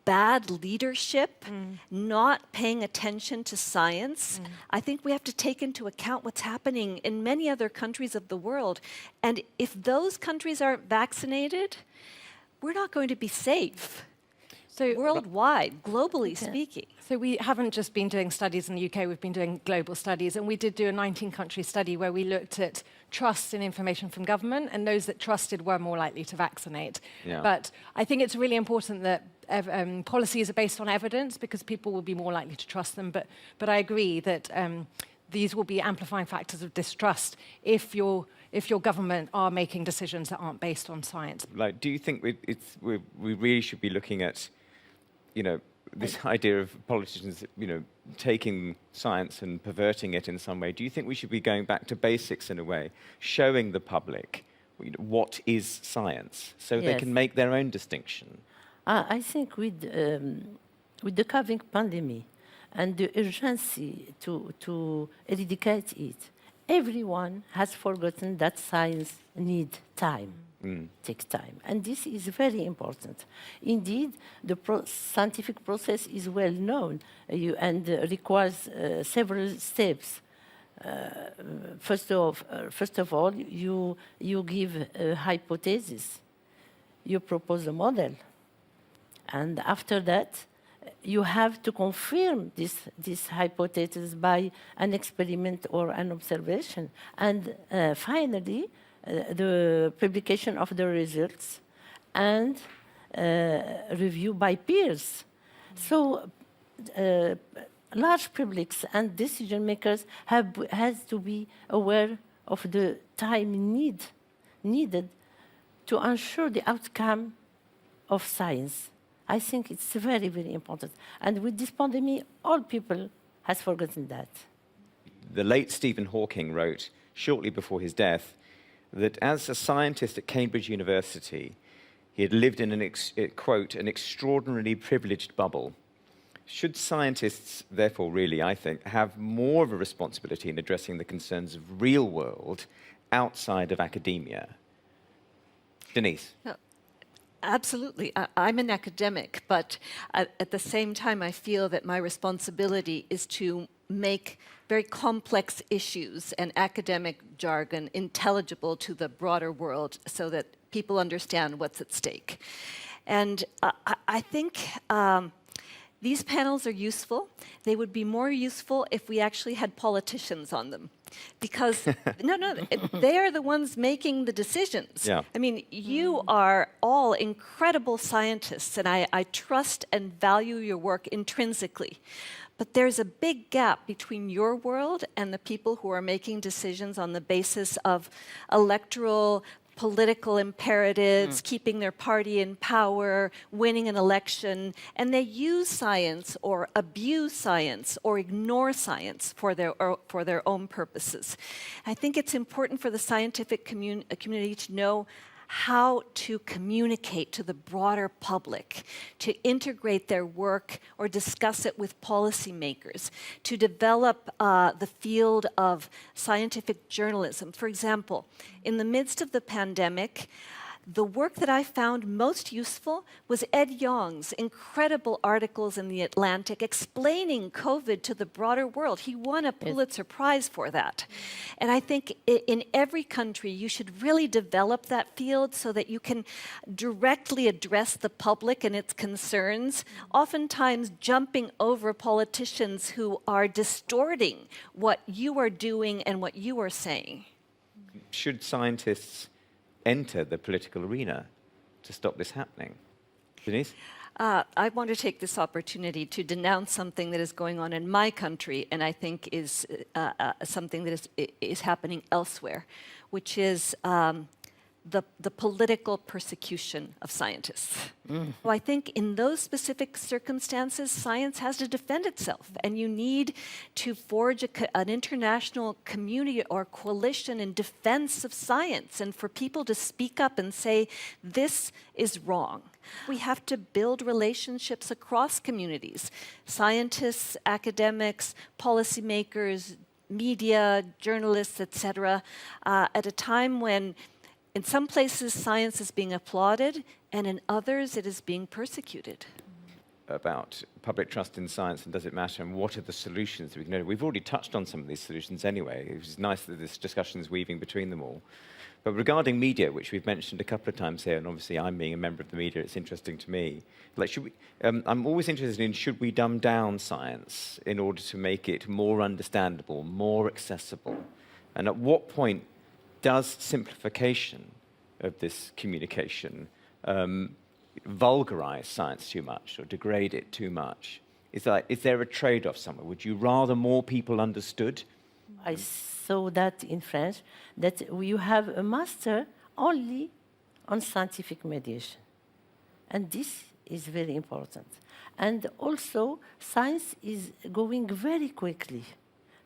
bad leadership, not paying attention to science, I think we have to take into account what's happening in many other countries of the world. And if those countries aren't vaccinated, we're not going to be safe. So worldwide, globally speaking. So we haven't just been doing studies in the UK, we've been doing global studies, and we did do a 19-country study where we looked at trust in information from government, and those that trusted were more likely to vaccinate. Yeah. But I think it's really important that policies are based on evidence, because people will be more likely to trust them. But I agree that these will be amplifying factors of distrust if your government are making decisions that aren't based on science. Like, do you think we really should be looking at, this idea of politicians, taking science and perverting it in some way? Do you think we should be going back to basics in a way, showing the public what is science, so they can make their own distinction? I think with the COVID pandemic and the urgency to eradicate it, everyone has forgotten that science needs time. Takes time, and this is very important. Indeed, the scientific process is well known and requires several steps. First of all, you give a hypothesis, you propose a model, and after that, you have to confirm this hypothesis by an experiment or an observation, and finally, the publication of the results and review by peers. So large publics and decision makers has to be aware of the time needed to ensure the outcome of science. I think it's very, very important. And with this pandemic, all people has forgotten that. The late Stephen Hawking wrote, shortly before his death, that as a scientist at Cambridge University, he had lived in quote, an extraordinarily privileged bubble. Should scientists, therefore, really, I think, have more of a responsibility in addressing the concerns of real world outside of academia? Denise? Absolutely. I'm an academic, but at the same time, I feel that my responsibility is to make very complex issues and academic jargon intelligible to the broader world so that people understand what's at stake. And I think these panels are useful. They would be more useful if we actually had politicians on them. Because, they are the ones making the decisions. Yeah. I mean, you are all incredible scientists, and I trust and value your work intrinsically. But there's a big gap between your world and the people who are making decisions on the basis of electoral political imperatives, keeping their party in power, winning an election, and they use science or abuse science or ignore science for their own purposes. I think it's important for the scientific community to know how to communicate to the broader public, to integrate their work or discuss it with policymakers, to develop the field of scientific journalism. For example, in the midst of the pandemic, the work that I found most useful was Ed Yong's incredible articles in The Atlantic explaining COVID to the broader world. He won a Pulitzer Prize for that. And I think in every country, you should really develop that field so that you can directly address the public and its concerns, oftentimes jumping over politicians who are distorting what you are doing and what you are saying. Should scientists enter the political arena to stop this happening? Denise? I want to take this opportunity to denounce something that is going on in my country, and I think is something that is happening elsewhere, which is the political persecution of scientists. So I think in those specific circumstances, science has to defend itself, and you need to forge an international community or coalition in defense of science, and for people to speak up and say, this is wrong. We have to build relationships across communities, scientists, academics, policymakers, media, journalists, etc., at a time when in some places, science is being applauded, and in others, it is being persecuted. About public trust in science and does it matter, and what are the solutions that we can do? We've already touched on some of these solutions anyway. It was nice that this discussion is weaving between them all. But regarding media, which we've mentioned a couple of times here, and obviously I'm being a member of the media, it's interesting to me. Like, should we, I'm always interested in, should we dumb down science in order to make it more understandable, more accessible? And at what point does simplification of this communication vulgarize science too much or degrade it too much? Is there a trade-off somewhere? Would you rather more people understood? I saw that in French, that you have a master only on scientific mediation. And this is very important. And also, science is going very quickly.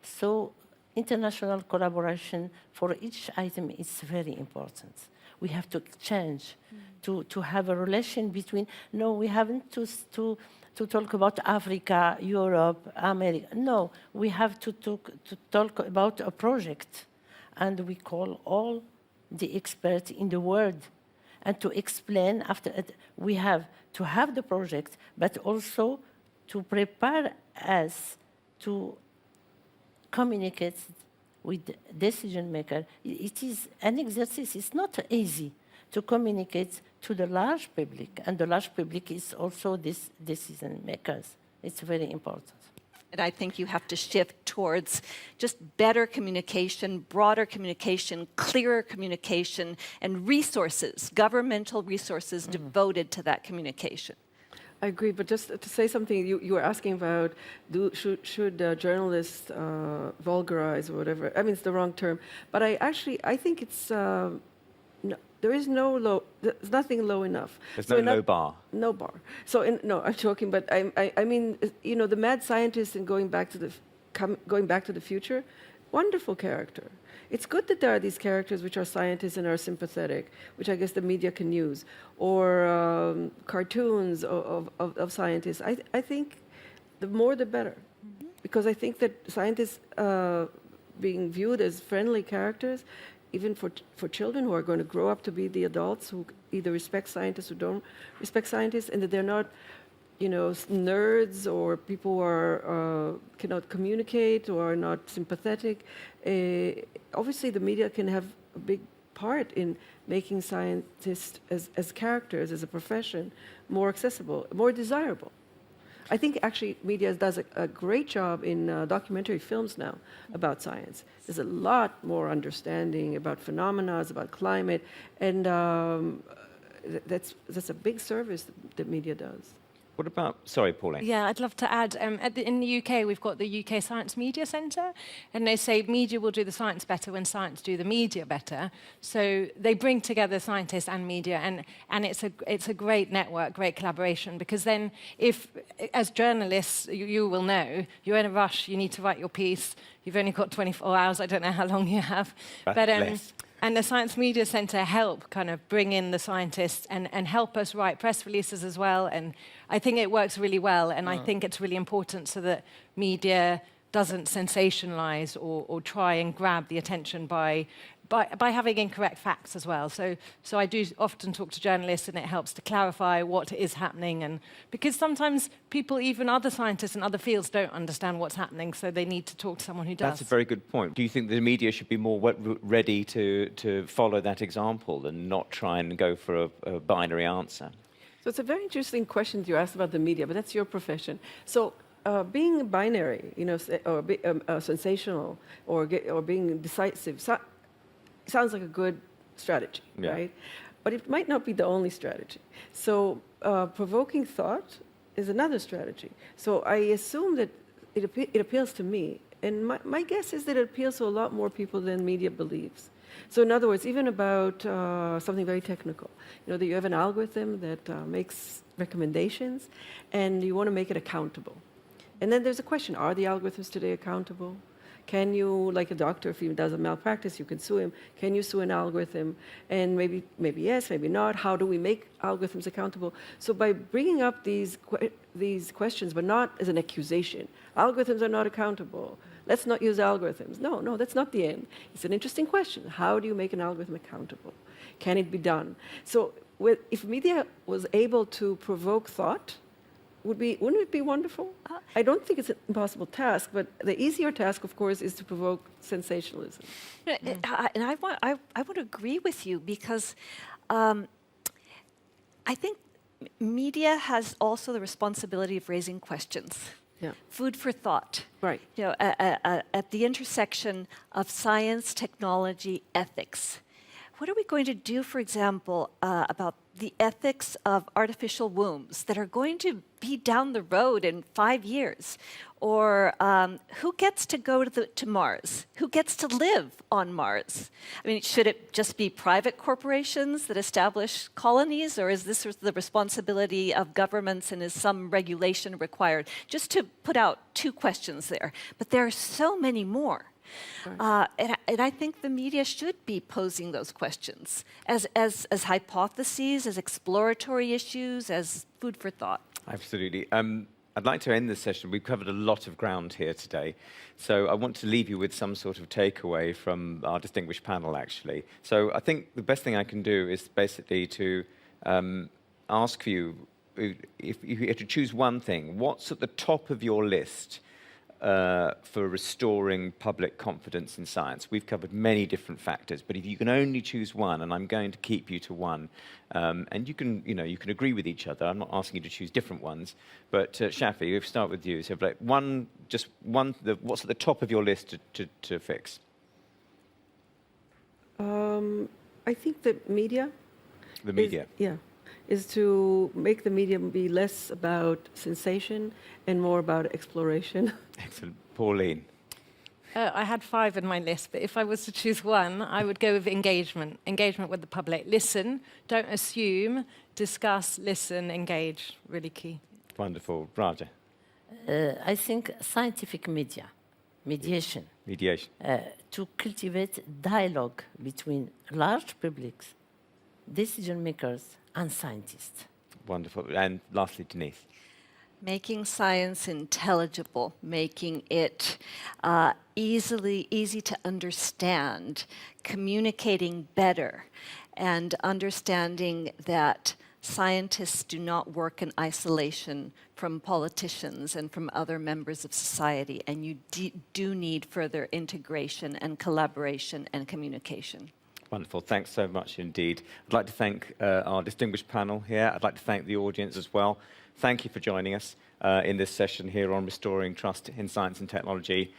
So international collaboration for each item is very important. We have to change, to have a relation between, no, we haven't to talk about Africa, Europe, America. No, we have to talk about a project. And we call all the experts in the world. And to explain after it, we have to have the project, but also to prepare us to communicate with the decision maker. It is an exercise. It's not easy to communicate to the large public, and the large public is also these decision makers. It's very important. And I think you have to shift towards just better communication, broader communication, clearer communication, and resources, governmental resources devoted to that communication. I agree, but just to say something, you were asking about should journalists vulgarize or whatever. I mean, it's the wrong term, but I think it's no, there's nothing low enough. There's no low bar. No bar. So no, I'm joking, but I mean, you know, the mad scientist in going back to the future, wonderful character. It's good that there are these characters which are scientists and are sympathetic, which I guess the media can use, or cartoons of scientists. I think the more the better, because I think that scientists being viewed as friendly characters, even for children who are going to grow up to be the adults who either respect scientists or don't respect scientists, and that they're not, you know, nerds or people who are cannot communicate or are not sympathetic. Obviously, the media can have a big part in making scientists as characters, as a profession, more accessible, more desirable. I think actually media does a great job in documentary films now about science. There's a lot more understanding about phenomena, about climate, and that's a big service that media does. What about, sorry, Pauline. Yeah, I'd love to add, in the UK, we've got the UK Science Media Centre, and they say media will do the science better when science do the media better. So they bring together scientists and media, and it's a great network, great collaboration, because then if, as journalists, you will know, you're in a rush, you need to write your piece, you've only got 24 hours, I don't know how long you have. And the Science Media Centre help kind of bring in the scientists and help us write press releases as well. And I think it works really well. And I think it's really important so that media doesn't sensationalize or try and grab the attention by having incorrect facts as well. So I do often talk to journalists, and it helps to clarify what is happening. And because sometimes people, even other scientists in other fields, don't understand what's happening, so they need to talk to someone who does. That's a very good point. Do you think the media should be more ready to follow that example and not try and go for a binary answer? So it's a very interesting question you asked about the media, but that's your profession. So being binary, you know, or sensational, or being decisive, sounds like a good strategy, right? But it might not be the only strategy. So provoking thought is another strategy. So I assume that it appeals to me, and my guess is that it appeals to a lot more people than media believes. So in other words, even about something very technical, you know, that you have an algorithm that makes recommendations, and you want to make it accountable. And then there's a question, are the algorithms today accountable? Can you, like a doctor, if he does a malpractice, you can sue him. Can you sue an algorithm? And maybe yes, maybe not. How do we make algorithms accountable? So by bringing up these questions, but not as an accusation, algorithms are not accountable. Let's not use algorithms. No, that's not the end. It's an interesting question. How do you make an algorithm accountable? Can it be done? So if media was able to provoke thought, wouldn't it be wonderful? I don't think it's an impossible task, but the easier task, of course, is to provoke sensationalism. And I want to agree with you, because I think media has also the responsibility of raising questions. Yeah. Food for thought. Right. You know, at the intersection of science, technology, ethics. What are we going to do, for example, about the ethics of artificial wombs that are going to be down the road in 5 years? Or who gets to go to Mars? Who gets to live on Mars? I mean, should it just be private corporations that establish colonies, or is this the responsibility of governments, and is some regulation required? Just to put out 2 questions there. But there are so many more. And I think the media should be posing those questions as hypotheses, as exploratory issues, as food for thought. Absolutely. I'd like to end this session. We've covered a lot of ground here today. So I want to leave you with some sort of takeaway from our distinguished panel, actually. So I think the best thing I can do is basically to ask you, if you had to choose one thing, what's at the top of your list for restoring public confidence in science? We've covered many different factors, but if you can only choose one, and I'm going to keep you to one, and you can agree with each other. I'm not asking you to choose different ones, but Shafi, if we start with you, so like what's at the top of your list to fix? I think the media. The media. is to make the medium be less about sensation and more about exploration. Excellent. Pauline. I had 5 in my list, but if I was to choose one, I would go with engagement. Engagement with the public. Listen, don't assume, discuss, listen, engage. Really key. Wonderful. Raja. I think scientific mediation. Mediation. To cultivate dialogue between large publics, decision makers, and scientists. Wonderful. And lastly, Denise. Making science intelligible, making it easy to understand, communicating better, and understanding that scientists do not work in isolation from politicians and from other members of society, and you do need further integration and collaboration and communication. Wonderful. Thanks so much indeed. I'd like to thank our distinguished panel here. I'd like to thank the audience as well. Thank you for joining us in this session here on restoring trust in science and technology.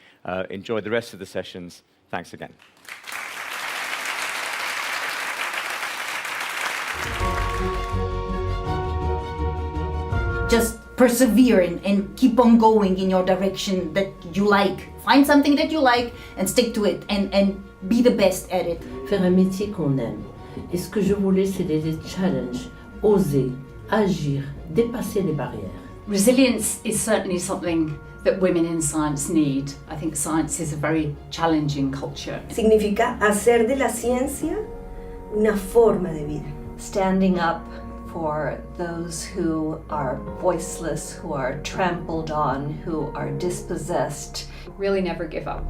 Enjoy the rest of the sessions. Thanks again. Just persevere and keep on going in your direction that you like. Find something that you like and stick to it and be the best at it. Faire un métier qu'on aime. Et ce que je voulais, c'était des challenges, oser, agir, dépasser les barrières. Resilience is certainly something that women in science need. I think science is a very challenging culture. Significa hacer de la ciencia una forma de vida. Standing up for those who are voiceless, who are trampled on, who are dispossessed. Really never give up.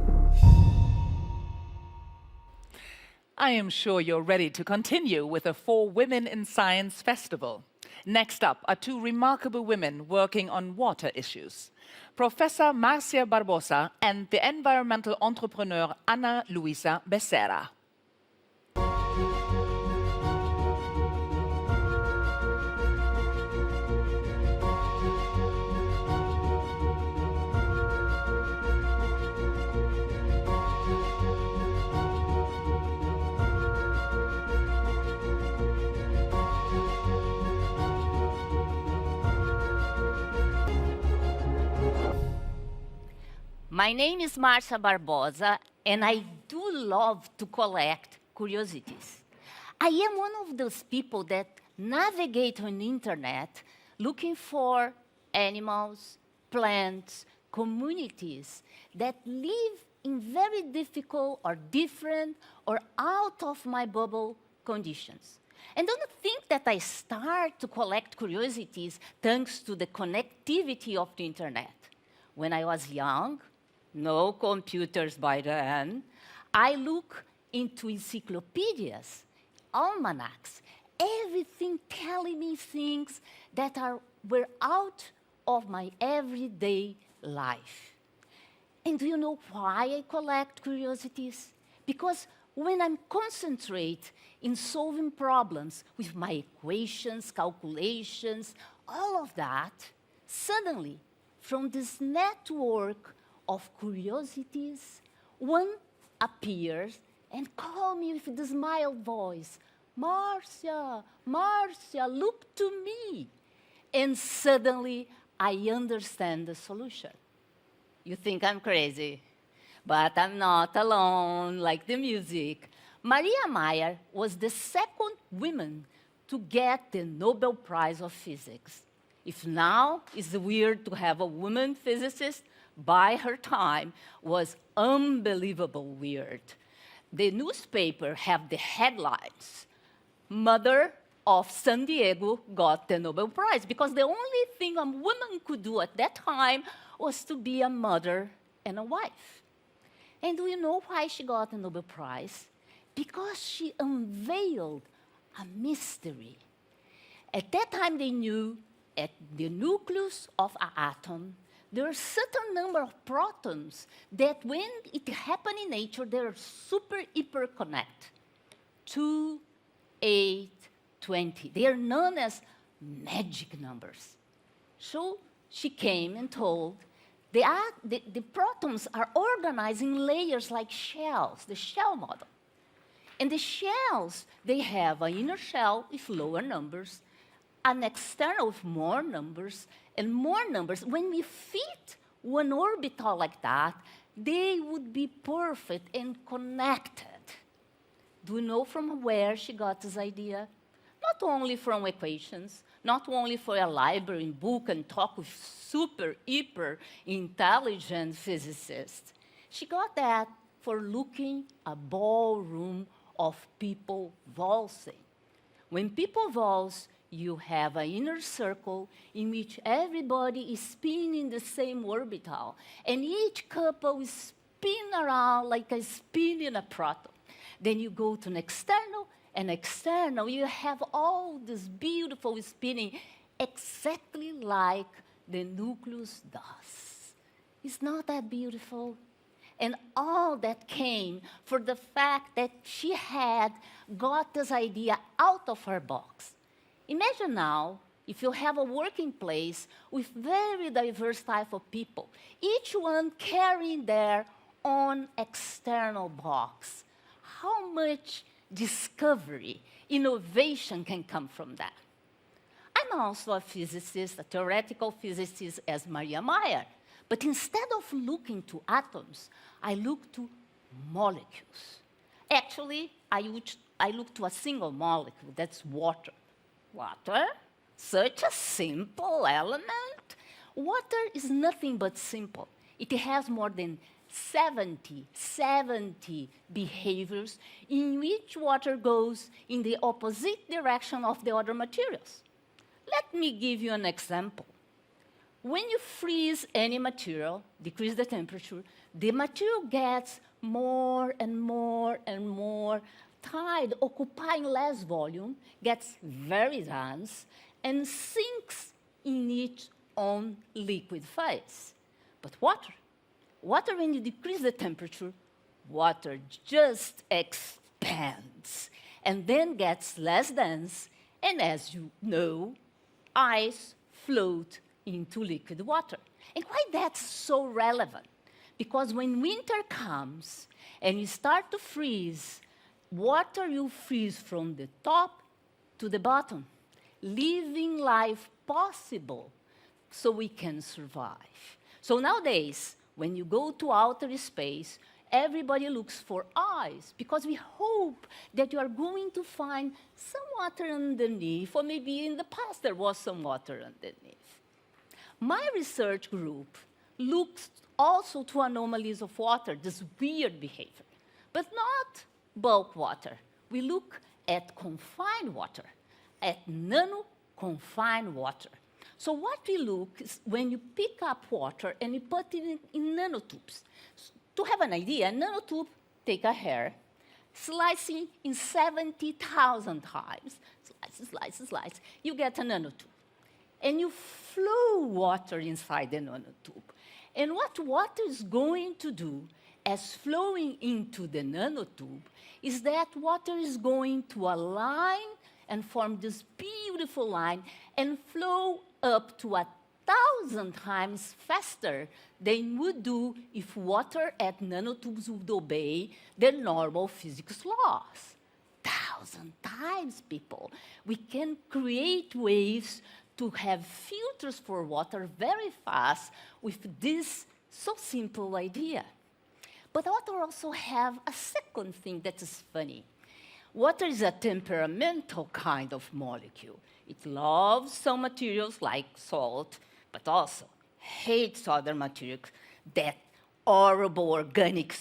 I am sure you're ready to continue with the For Women in Science Festival. Next up are 2 remarkable women working on water issues. Professor Marcia Barbosa and the environmental entrepreneur Ana Luisa Becerra. My name is Marcia Barbosa, and I do love to collect curiosities. I am one of those people that navigate on the internet looking for animals, plants, communities that live in very difficult or different or out of my bubble conditions. And don't think that I start to collect curiosities thanks to the connectivity of the internet. When I was young, no computers by then, I look into encyclopedias, almanacs, everything telling me things that were out of my everyday life. And do you know why I collect curiosities? Because when I'm concentrate in solving problems with my equations, calculations, all of that, suddenly, from this network of curiosities, one appears and calls me with the smile voice, Marcia, Marcia, look to me. And suddenly, I understand the solution. You think I'm crazy, but I'm not alone, like the music. Maria Meyer was the second woman to get the Nobel Prize of Physics. If now it's weird to have a woman physicist, by her time was unbelievable weird. The newspaper have the headlines, Mother of San Diego got the Nobel Prize, because the only thing a woman could do at that time was to be a mother and a wife. And do you know why she got the Nobel Prize? Because she unveiled a mystery. At that time, they knew at the nucleus of an atom, there are a certain number of protons that when it happens in nature, they're super hyper connect. 2, 8, 20. They are known as magic numbers. So she came and told the protons are organized in layers like shells, the shell model. And the shells, they have an inner shell with lower numbers, an external with more numbers and more numbers. When we fit one orbital like that, they would be perfect and connected. Do you know from where she got this idea? Not only from equations, not only for a library book and talk with super, hyper intelligent physicists. She got that for looking a ballroom of people valsing. When people valse, you have an inner circle in which everybody is spinning the same orbital, and each couple is spinning around like a spin in a proton. Then you go to an external, you have all this beautiful spinning exactly like the nucleus does. It's not that beautiful? And all that came for the fact that she had got this idea out of her box. Imagine now if you have a working place with very diverse type of people, each one carrying their own external box. How much discovery, innovation can come from that? I'm also a physicist, a theoretical physicist as Maria Meyer. But instead of looking to atoms, I look to molecules. Actually, I look to a single molecule, that's water. Water? Such a simple element. Water is nothing but simple. It has more than 70 behaviors in which water goes in the opposite direction of the other materials. Let me give you an example. When you freeze any material, decrease the temperature, the material gets more and more and more tight, occupying less volume, gets very dense, and sinks in its own liquid phase. But water, when you decrease the temperature, water just expands and then gets less dense, and as you know, ice floats into liquid water. And why that's so relevant? Because when winter comes and you start to freeze, water will freeze from the top to the bottom, leaving life possible so we can survive. So nowadays, when you go to outer space, everybody looks for ice because we hope that you are going to find some water underneath, or maybe in the past there was some water underneath. My research group looks also to anomalies of water, this weird behavior, but not bulk water. We look at confined water, at nano-confined water. So what we look is when you pick up water and you put it in nanotubes. To have an idea, a nanotube, take a hair, slicing in 70,000 times, slice, you get a nanotube. And you flow water inside the nanotube. And what water is going to do as flowing into the nanotube is that water is going to align and form this beautiful line and flow up to 1,000 times faster than would do if water at nanotubes would obey the normal physics laws. 1,000 times, people. We can create waves to have filters for water very fast with this so simple idea. But water also have a second thing that is funny. Water is a temperamental kind of molecule. It loves some materials like salt, but also hates other materials, that horrible organic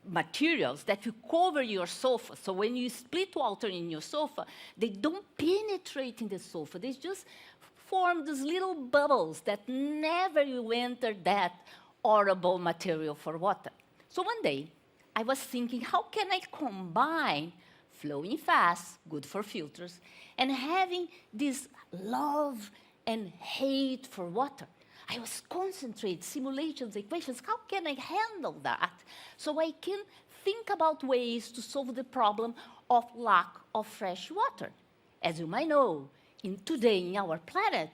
materials that will cover your sofa. So when you split water in your sofa, they don't penetrate in the sofa. They just form these little bubbles that never will enter that horrible material for water. So one day, I was thinking, how can I combine flowing fast, good for filters, and having this love and hate for water? I was concentrating, simulations, equations. How can I handle that? So I can think about ways to solve the problem of lack of fresh water. As you might know, today in our planet,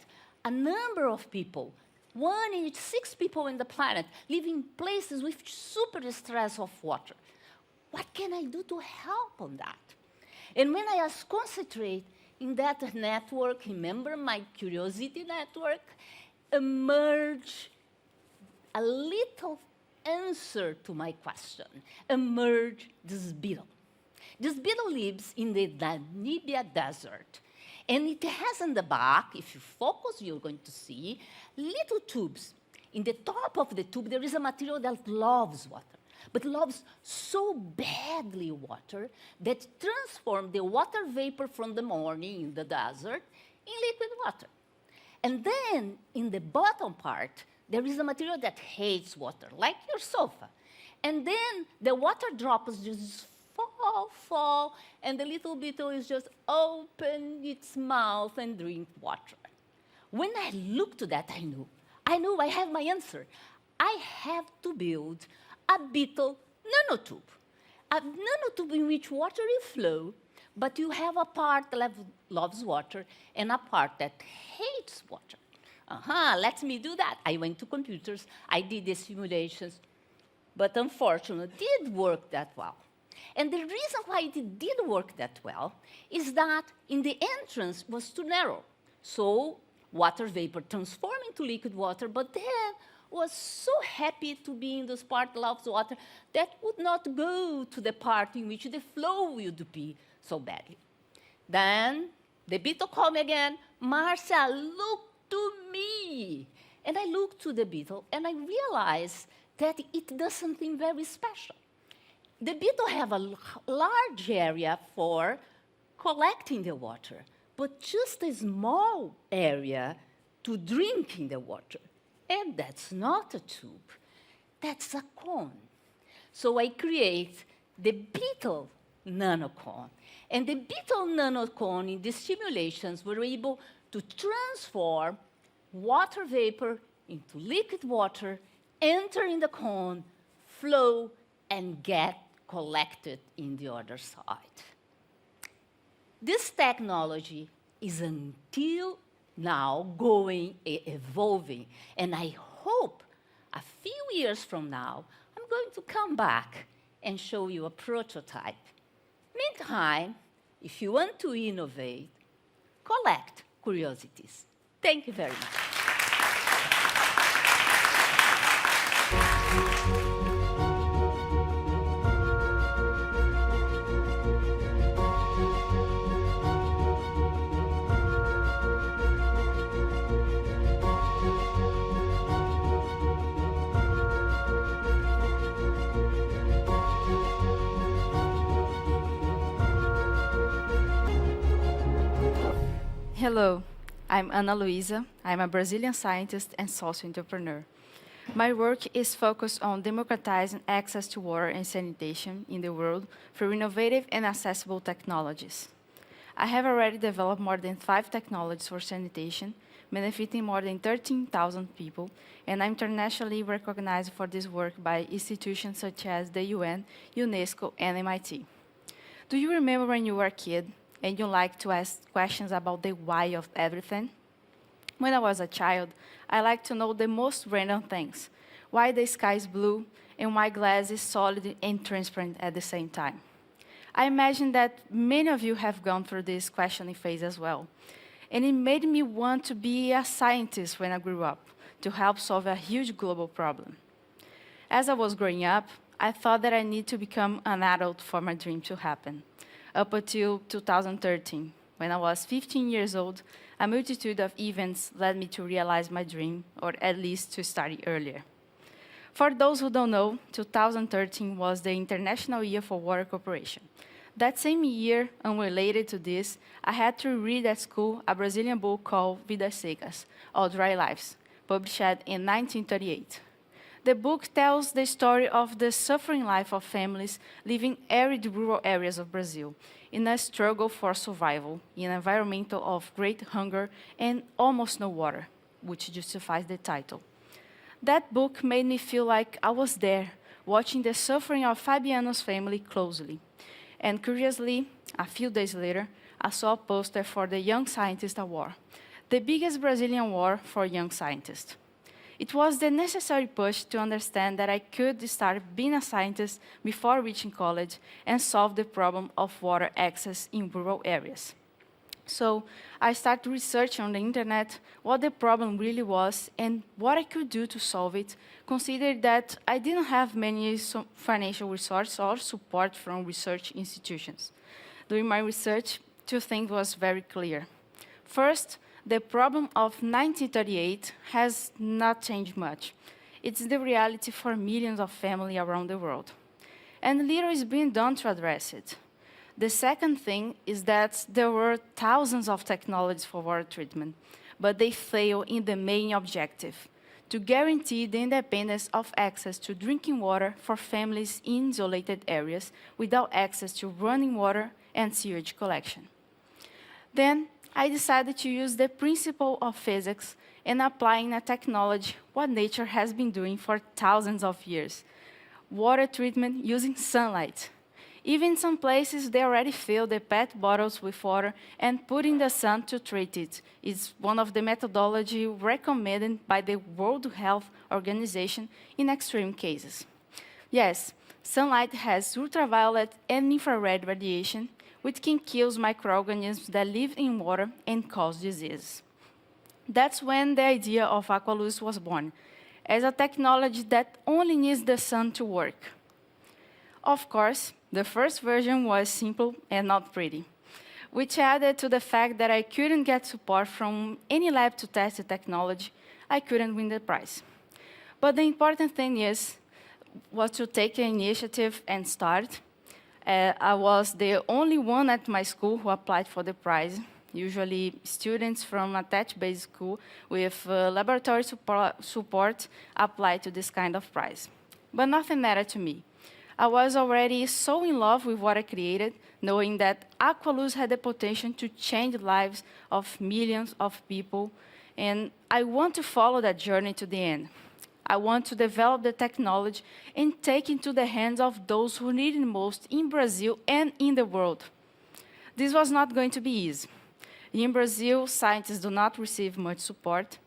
a number of people, 1 in each 6 people in the planet, live in places with super stress of water. What can I do to help on that? And when I was concentrating, in that network, remember my curiosity network, emerged a little answer to my question, emerged this beetle. This beetle lives in the Namibia desert, and it has in the back, if you focus, you're going to see little tubes. In the top of the tube, there is a material that loves water, but loves so badly water that transforms the water vapor from the morning in the desert in liquid water. And then, in the bottom part, there is a material that hates water, like your sofa. And then the water drops just fall, and the little beetle is just open its mouth and drink water. When I looked to that, I knew I have my answer. I have to build a beetle nanotube. A nanotube in which water will flow, but you have a part that loves water and a part that hates water. Let me do that. I went to computers, I did the simulations, but unfortunately, it did work that well. And the reason why it did work that well is that in the entrance was too narrow. So water vapor transformed into liquid water, but then was so happy to be in this part that loves water that would not go to the part in which the flow would be so badly. Then the beetle called me again, Marcia, look to me. And I looked to the beetle, and I realized that it does something very special. The beetle have a large area for collecting the water, but just a small area to drinking the water. And that's not a tube, that's a cone. So I create the beetle nanocone. And the beetle nanocone in the simulations were able to transform water vapor into liquid water, enter in the cone, flow, and get collected in the other side. This technology is until now evolving, and I hope a few years from now, I'm going to come back and show you a prototype. Meantime, if you want to innovate, collect curiosities. Thank you very much. Hello, I'm Ana Luisa. I'm a Brazilian scientist and social entrepreneur. My work is focused on democratizing access to water and sanitation in the world through innovative and accessible technologies. I have already developed more than 5 technologies for sanitation, benefiting more than 13,000 people, and I'm internationally recognized for this work by institutions such as the UN, UNESCO, and MIT. Do you remember when you were a kid and you liked to ask questions about the why of everything? When I was a child, I liked to know the most random things. Why the sky is blue, and why glass is solid and transparent at the same time. I imagine that many of you have gone through this questioning phase as well. And it made me want to be a scientist when I grew up, to help solve a huge global problem. As I was growing up, I thought that I need to become an adult for my dream to happen. Up until 2013, when I was 15 years old, a multitude of events led me to realize my dream, or at least to start it earlier. For those who don't know, 2013 was the International Year for Water Cooperation. That same year, unrelated to this, I had to read at school a Brazilian book called Vidas Secas, or Dry Lives, published in 1938. The book tells the story of the suffering life of families living in arid rural areas of Brazil, in a struggle for survival, in an environment of great hunger and almost no water, which justifies the title. That book made me feel like I was there, watching the suffering of Fabiano's family closely. And curiously, a few days later, I saw a poster for the Young Scientist Award, the biggest Brazilian award for young scientists. It was the necessary push to understand that I could start being a scientist before reaching college and solve the problem of water access in rural areas. So I started researching on the internet what the problem really was and what I could do to solve it, considering that I didn't have many financial resources or support from research institutions. During my research, two things was very clear. First, the problem of 1938 has not changed much. It's the reality for millions of families around the world. And little is being done to address it. The second thing is that there were thousands of technologies for water treatment, but they fail in the main objective, to guarantee the independence of access to drinking water for families in isolated areas without access to running water and sewage collection. Then I decided to use the principle of physics and applying a technology what nature has been doing for thousands of years, water treatment using sunlight. Even in some places, they already fill the PET bottles with water and put in the sun to treat it. It's one of the methodology recommended by the World Health Organization in extreme cases. Yes, sunlight has ultraviolet and infrared radiation, which can kill microorganisms that live in water and cause disease. That's when the idea of Aqualuz was born, as a technology that only needs the sun to work. Of course, the first version was simple and not pretty, which added to the fact that I couldn't get support from any lab to test the technology. I couldn't win the prize. But the important thing was to take an initiative and start. I was the only one at my school who applied for the prize. Usually, students from a tech-based school with laboratory support apply to this kind of prize. But nothing mattered to me. I was already so in love with what I created, knowing that Aqualuz had the potential to change the lives of millions of people, and I want to follow that journey to the end. I want to develop the technology and take it into the hands of those who need it most in Brazil and in the world. This was not going to be easy. In Brazil, scientists do not receive much support,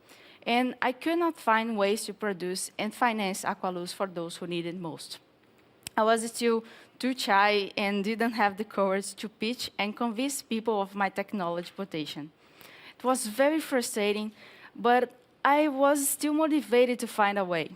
and I could not find ways to produce and finance Aqualuz for those who need it most. I was still too shy and didn't have the courage to pitch and convince people of my technology potential. It was very frustrating, but I was still motivated to find a way.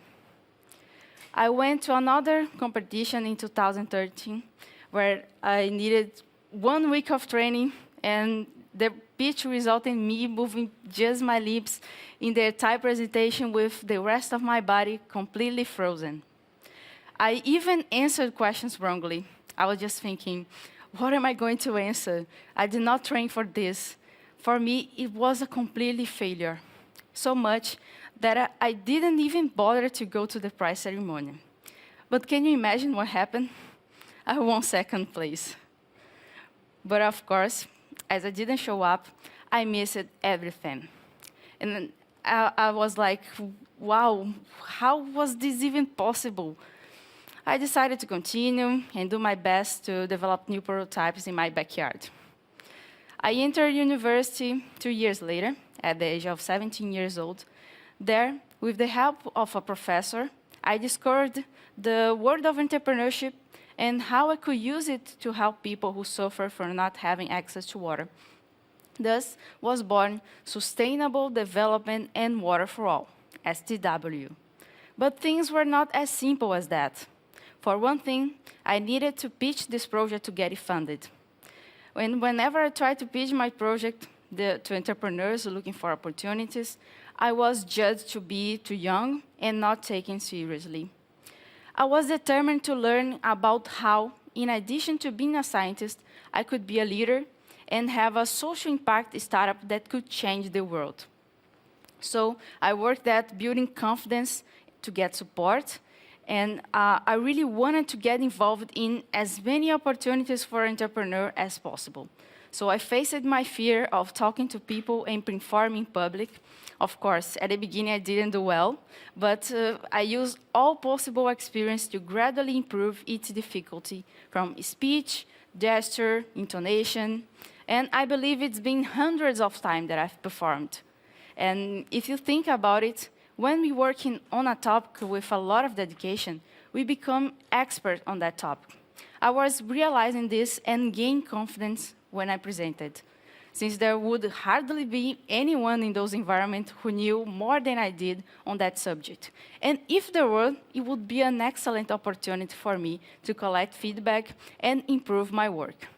I went to another competition in 2013 where I needed 1 week of training, and the pitch resulted in me moving just my lips in the entire presentation with the rest of my body completely frozen. I even answered questions wrongly. I was just thinking, what am I going to answer? I did not train for this. For me, it was a completely failure. So much that I didn't even bother to go to the prize ceremony. But can you imagine what happened? I won second place. But of course, as I didn't show up, I missed everything. And I was like, wow, how was this even possible? I decided to continue and do my best to develop new prototypes in my backyard. I entered university 2 years later, at the age of 17 years old. There, with the help of a professor, I discovered the world of entrepreneurship and how I could use it to help people who suffer from not having access to water. Thus was born Sustainable Development and Water for All, STW. But things were not as simple as that. For one thing, I needed to pitch this project to get it funded. Whenever I tried to pitch my project to entrepreneurs looking for opportunities, I was judged to be too young and not taken seriously. I was determined to learn about how, in addition to being a scientist, I could be a leader and have a social impact startup that could change the world. So I worked at building confidence to get support, and I really wanted to get involved in as many opportunities for entrepreneurs as possible. So I faced my fear of talking to people and performing in public. Of course, at the beginning I didn't do well, but I used all possible experience to gradually improve its difficulty, from speech, gesture, intonation, and I believe it's been hundreds of times that I've performed. And if you think about it, when we work on a topic with a lot of dedication, we become expert on that topic. I was realizing this and gained confidence when I presented. since there would hardly be anyone in those environments who knew more than I did on that subject. And if there were, it would be an excellent opportunity for me to collect feedback and improve my work.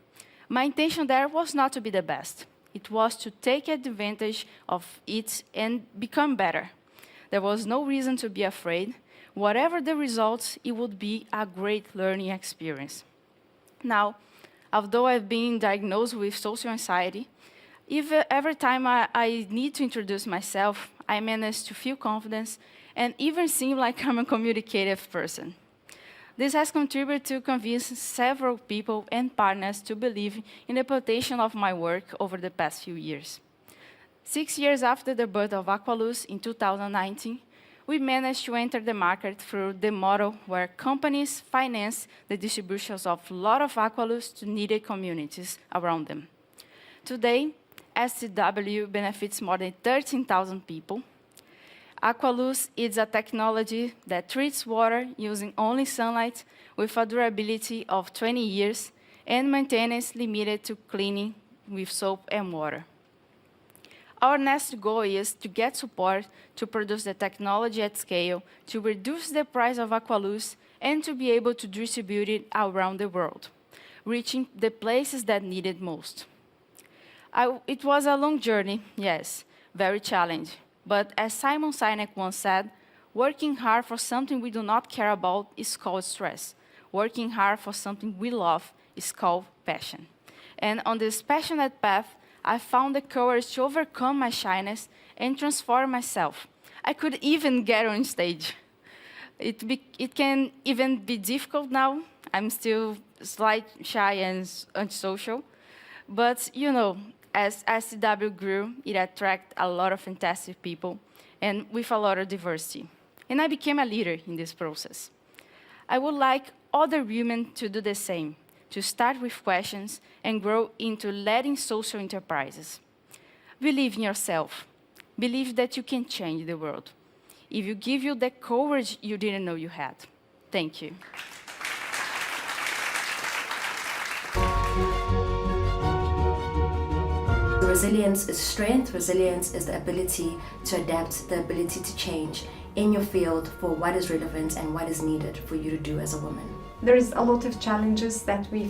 My intention there was not to be the best. It was to take advantage of it and become better. There was no reason to be afraid. Whatever the results, it would be a great learning experience. Now, although I've been diagnosed with social anxiety, every time I need to introduce myself, I manage to feel confidence and even seem like I'm a communicative person. This has contributed to convince several people and partners to believe in the potential of my work over the past few years. 6 years after the birth of Aqualuz in 2019, we managed to enter the market through the model where companies finance the distributions of a lot of Aqualuz to needy communities around them. Today, STW benefits more than 13,000 people. Aqualuz is a technology that treats water using only sunlight with a durability of 20 years and maintenance limited to cleaning with soap and water. Our next goal is to get support to produce the technology at scale, to reduce the price of Aqualuz, and to be able to distribute it around the world, reaching the places that need it most. It was a long journey, yes, very challenging. But as Simon Sinek once said, working hard for something we do not care about is called stress. Working hard for something we love is called passion. And on this passionate path, I found the courage to overcome my shyness and transform myself. I could even get on stage. It can even be difficult now. I'm still slightly shy and antisocial. But, you know, as STW grew, it attracted a lot of fantastic people and with a lot of diversity. And I became a leader in this process. I would like other women to do the same, to start with questions and grow into leading social enterprises. Believe in yourself. Believe that you can change the world. If you give you the courage you didn't know you had. Thank you. Resilience is strength. Resilience is the ability to adapt, the ability to change in your field for what is relevant and what is needed for you to do as a woman. There is a lot of challenges that we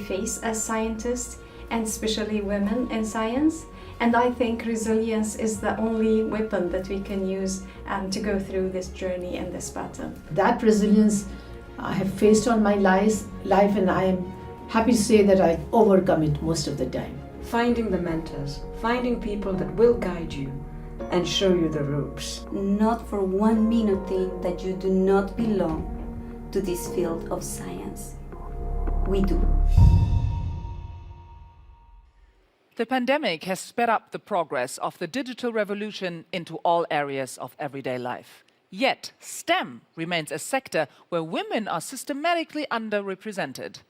face as scientists, and especially women in science. And I think resilience is the only weapon that we can use to go through this journey and this battle. That resilience I have faced all my life, and I am happy to say that I overcome it most of the time. Finding the mentors, finding people that will guide you and show you the ropes. Not for 1 minute think that you do not belong to this field of science. We do. The pandemic has sped up the progress of the digital revolution into all areas of everyday life. Yet, STEM remains a sector where women are systematically underrepresented.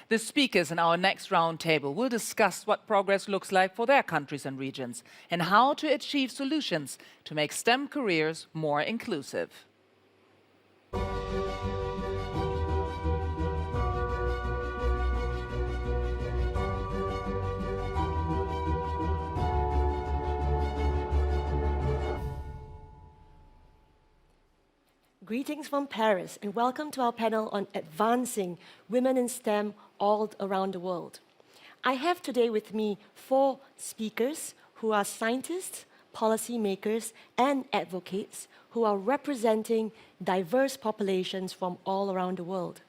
The speakers in our next roundtable will discuss what progress looks like for their countries and regions and how to achieve solutions to make STEM careers more inclusive. Greetings from Paris and welcome to our panel on advancing women in STEM all around the world. I have today with me 4 speakers who are scientists, policymakers, and advocates who are representing diverse populations from all around the world.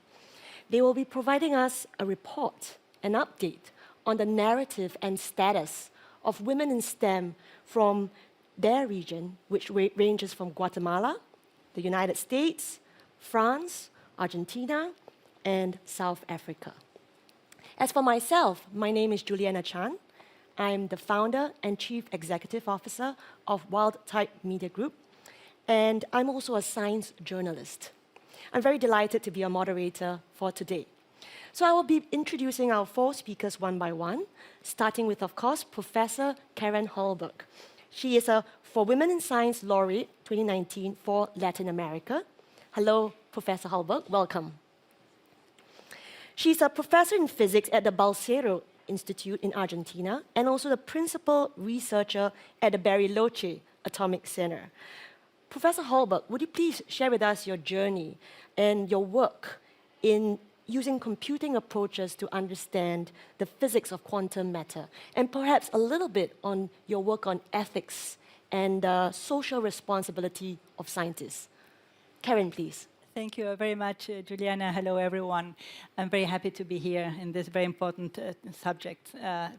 They will be providing us a report, an update on the narrative and status of women in STEM from their region, which ranges from Guatemala, the United States, France, Argentina, and South Africa. As for myself, my name is Julianna Chan. I'm the founder and chief executive officer of Wild Type Media Group, and I'm also a science journalist. I'm very delighted to be a moderator for today. So I will be introducing our 4 speakers one by one, starting with, of course, Professor Karen Hallberg. She is a For Women in Science Laureate 2019 for Latin America. Hello, Professor Hallberg, welcome. She's a professor in physics at the Balseiro Institute in Argentina, and also the principal researcher at the Bariloche Atomic Center. Professor Hallberg, would you please share with us your journey and your work in using computing approaches to understand the physics of quantum matter, and perhaps a little bit on your work on ethics and social responsibility of scientists? Karen, please. Thank you very much, Juliana. Hello, everyone. I'm very happy to be here in this very important subject,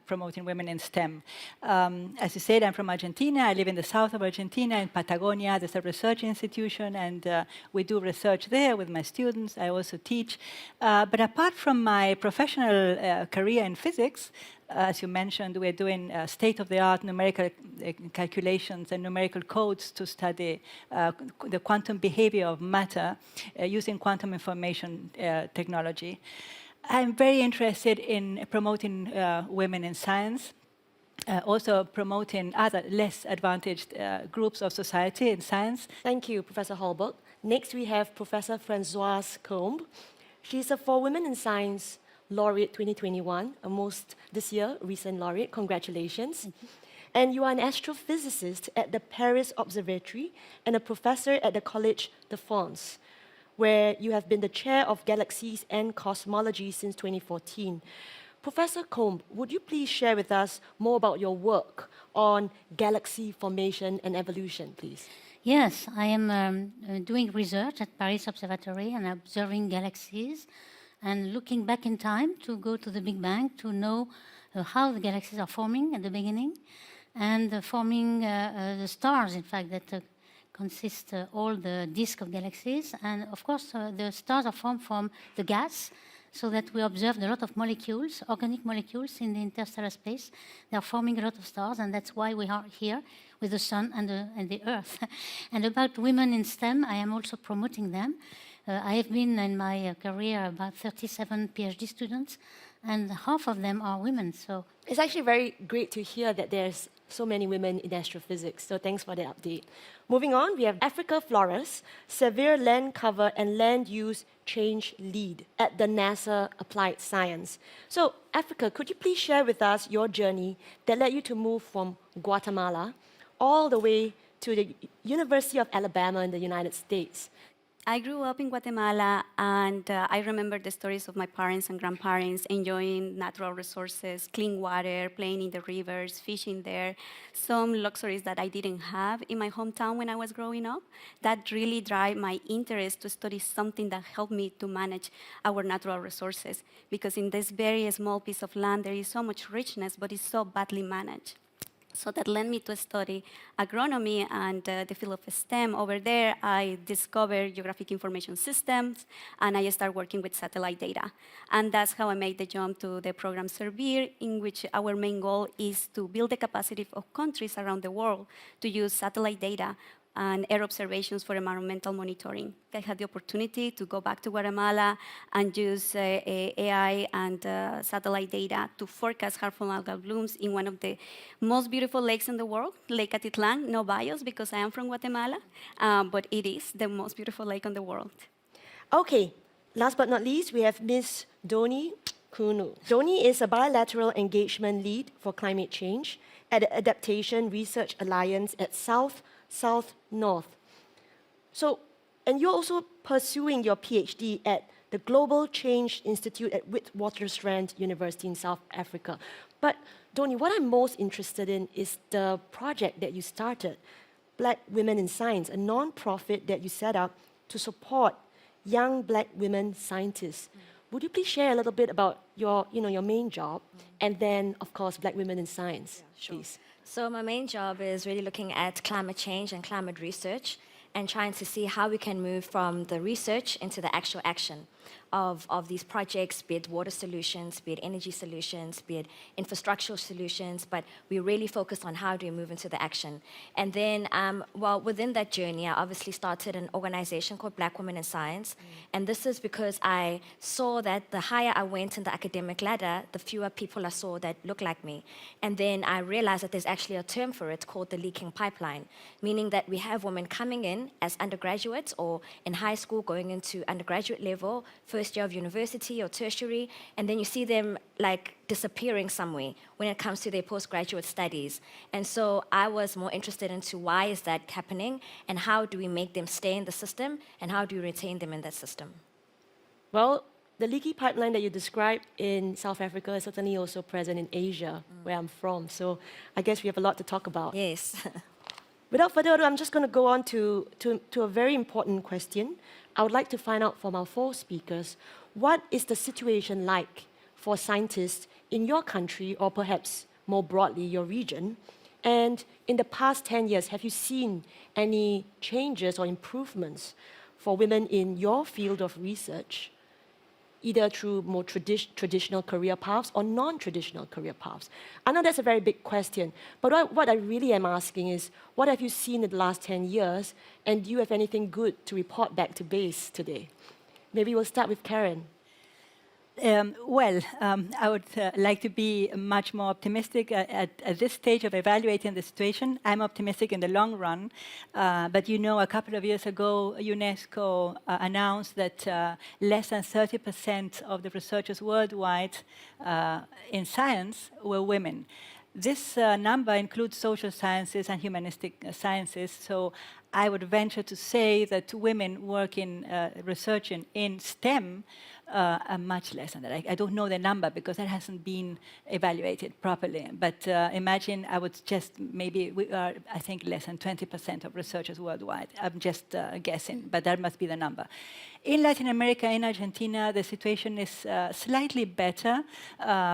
promoting women in STEM. As you said, I'm from Argentina. I live in the south of Argentina, in Patagonia. There's a research institution, and we do research there with my students. I also teach. But apart from my professional career in physics, as you mentioned, we're doing state-of-the-art numerical calculations and numerical codes to study the quantum behavior of matter using quantum information technology. I'm very interested in promoting women in science, also promoting other less advantaged groups of society in science. Thank you, Professor Hallberg. Next, we have Professor Franzois Combe. She's a For Women in Science Laureate 2021, a most this year recent laureate. Congratulations. And you are an astrophysicist at the Paris Observatory and a professor at the Collège de France, where you have been the chair of galaxies and cosmology since 2014. Professor Combe, would you please share with us more about your work on galaxy formation and evolution, please? Yes, I am doing research at Paris Observatory and observing galaxies and looking back in time to go to the Big Bang to know how the galaxies are forming at the beginning and forming the stars, in fact, that consist all the disk of galaxies. And of course, the stars are formed from the gas, so that we observed a lot of molecules, organic molecules in the interstellar space. They are forming a lot of stars, and that's why we are here with the sun and the Earth. And about women in STEM, I am also promoting them. I have been in my career about 37 PhD students, and half of them are women. So it's actually very great to hear that there's so many women in astrophysics. So thanks for the update. Moving on, we have Africa Flores, Severe Land Cover and Land Use Change Lead at the NASA Applied Science. So Africa, could you please share with us your journey that led you to move from Guatemala all the way to the University of Alabama in the United States? I grew up in Guatemala, and I remember the stories of my parents and grandparents enjoying natural resources, clean water, playing in the rivers, fishing there, some luxuries that I didn't have in my hometown when I was growing up. That really drive my interest to study something that helped me to manage our natural resources, because in this very small piece of land, there is so much richness, but it's so badly managed. So that led me to study agronomy and the field of STEM. Over there, I discovered geographic information systems, and I started working with satellite data. And that's how I made the jump to the program Servir, in which our main goal is to build the capacity of countries around the world to use satellite data and air observations for environmental monitoring. I had the opportunity to go back to Guatemala and use AI and satellite data to forecast harmful algal blooms in one of the most beautiful lakes in the world, Lake Atitlan. No bias, because I am from Guatemala, but it is the most beautiful lake in the world. Okay, last but not least, we have Ms. Doni Kunu. Doni is a bilateral engagement lead for climate change at the Adaptation Research Alliance at South-North. So, and you're also pursuing your PhD at the Global Change Institute at Witwatersrand University in South Africa. But Doni, what I'm most interested in is the project that you started, Black Women in Science, a non-profit that you set up to support young Black women scientists. Would you please share a little bit about your main job, and then, of course, Black Women in Science, please? So my main job is really looking at climate change and climate research and trying to see how we can move from the research into the actual action of these projects, be it water solutions, be it energy solutions, be it infrastructural solutions, but we really focus on how do we move into the action. And then, within that journey, I obviously started an organization called Black Women in Science, and this is because I saw that the higher I went in the academic ladder, the fewer people I saw that looked like me. And then I realized that there's actually a term for it called the leaking pipeline, meaning that we have women coming in as undergraduates or in high school going into undergraduate level, first first year of university or tertiary, and then you see them like disappearing somewhere when it comes to their postgraduate studies. And so I was more interested into why is that happening, and how do we make them stay in the system, and how do we retain them in that system? Well, the leaky pipeline that you described in South Africa is certainly also present in Asia, where I'm from. So I guess we have a lot to talk about. Yes. Without further ado, I'm just going to go on to a very important question. I would like to find out from our 4 speakers, what is the situation like for scientists in your country, or perhaps more broadly, your region? And in the past 10 years, have you seen any changes or improvements for women in your field of research, either through more traditional career paths or non-traditional career paths? I know that's a very big question, but what I really am asking is, what have you seen in the last 10 years, and do you have anything good to report back to base today? Maybe we'll start with Karen. I would like to be much more optimistic at this stage of evaluating the situation. I'm optimistic in the long run, but you know, a couple of years ago, UNESCO announced that less than 30% of the researchers worldwide in science were women. This number includes social sciences and humanistic sciences, so I would venture to say that women working researching in STEM are much less than that. I don't know the number because that hasn't been evaluated properly. But imagine I would just, maybe we are, I think, less than 20% of researchers worldwide. I'm just guessing, but that must be the number. In Latin America, in Argentina, the situation is slightly better.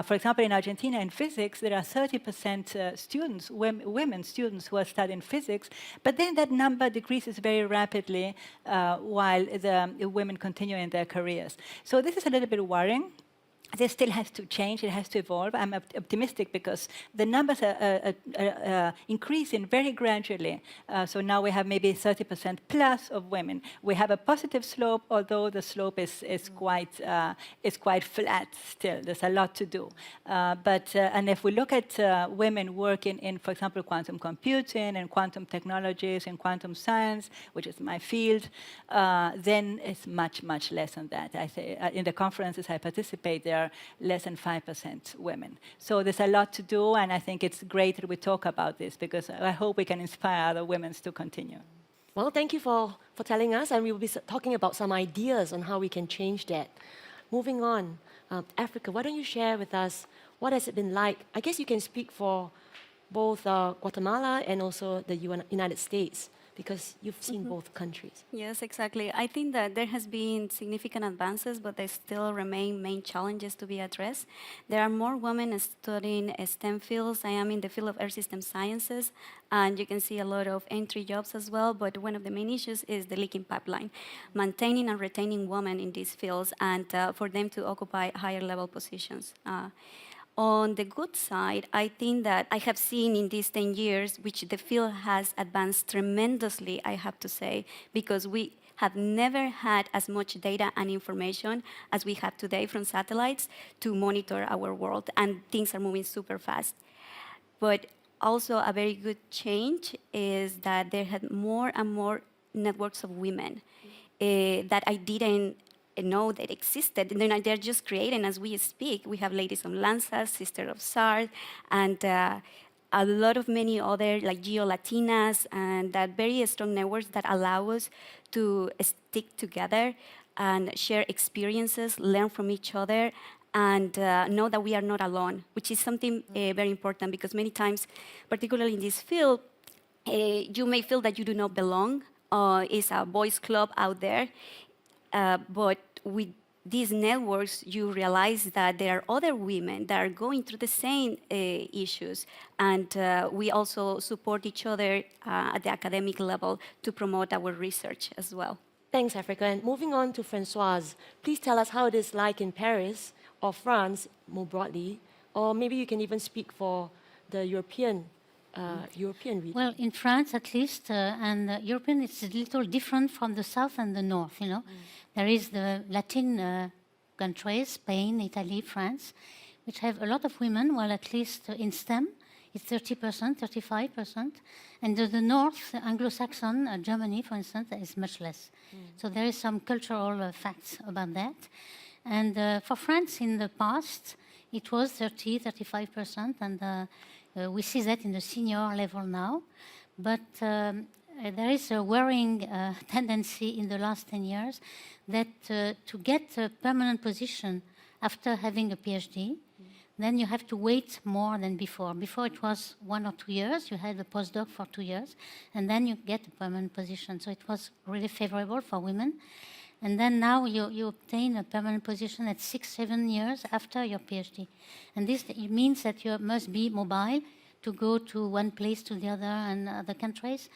For example, in Argentina, in physics, there are 30% students, women students who are studying physics, but then that number decreases very rapidly while the women continue in their careers. So this is a little bit worrying. This still has to change, it has to evolve. I'm optimistic because the numbers are increasing very gradually. So now we have maybe 30% plus of women. We have a positive slope, although the slope is quite flat still. There's a lot to do. And if we look at women working in, for example, quantum computing and quantum technologies and quantum science, which is my field, then it's much, much less than that. I say, in the conferences I participate, there are less than 5% women. So there's a lot to do, and I think it's great that we talk about this because I hope we can inspire other women to continue. Well, thank you for telling us, and we will be talking about some ideas on how we can change that. Moving on, Africa, why don't you share with us what has it been like? I guess you can speak for both Guatemala and also the United States, because you've seen both countries. Yes, exactly. I think that there has been significant advances, but there still remain main challenges to be addressed. There are more women studying STEM fields. I am in the field of earth system sciences, and you can see a lot of entry jobs as well, but one of the main issues is the leaking pipeline, maintaining and retaining women in these fields, and for them to occupy higher level positions. On the good side, I think that I have seen in these 10 years, which the field has advanced tremendously, I have to say, because we have never had as much data and information as we have today from satellites to monitor our world, and things are moving super fast. But also a very good change is that there had more and more networks of women that I didn't know that existed, and then they're just creating as we speak. We have Ladies of Lanza, Sister of SARS, and a lot of many other like Geo-Latinas, and that very strong networks that allow us to stick together and share experiences, learn from each other, and know that we are not alone, which is something very important, because many times, particularly in this field, you may feel that you do not belong. It's a boys' club out there, but with these networks, you realize that there are other women that are going through the same issues, and we also support each other at the academic level to promote our research as well. Thanks, Africa. And moving on to Franzois, please tell us how it is like in Paris or France more broadly, or maybe you can even speak for the European region. Well, in France at least, and European, it's a little different from the south and the north, you know. There is the Latin countries, Spain, Italy, France, which have a lot of women, well, at least in STEM. it's 30%, 35%. And the north, Anglo-Saxon, Germany, for instance, is much less. So there is some cultural facts about that. And for France, in the past, it was 30, 35%, and we see that in the senior level now. But there is a worrying tendency in the last 10 years that to get a permanent position after having a PhD, then you have to wait more than before. Before it was 1 or 2 years, you had a postdoc for 2 years, and then you get a permanent position. So it was really favorable for women. And then now you obtain a permanent position at 6, 7 years after your PhD. And this it means that you must be mobile to go to one place to the other and other countries.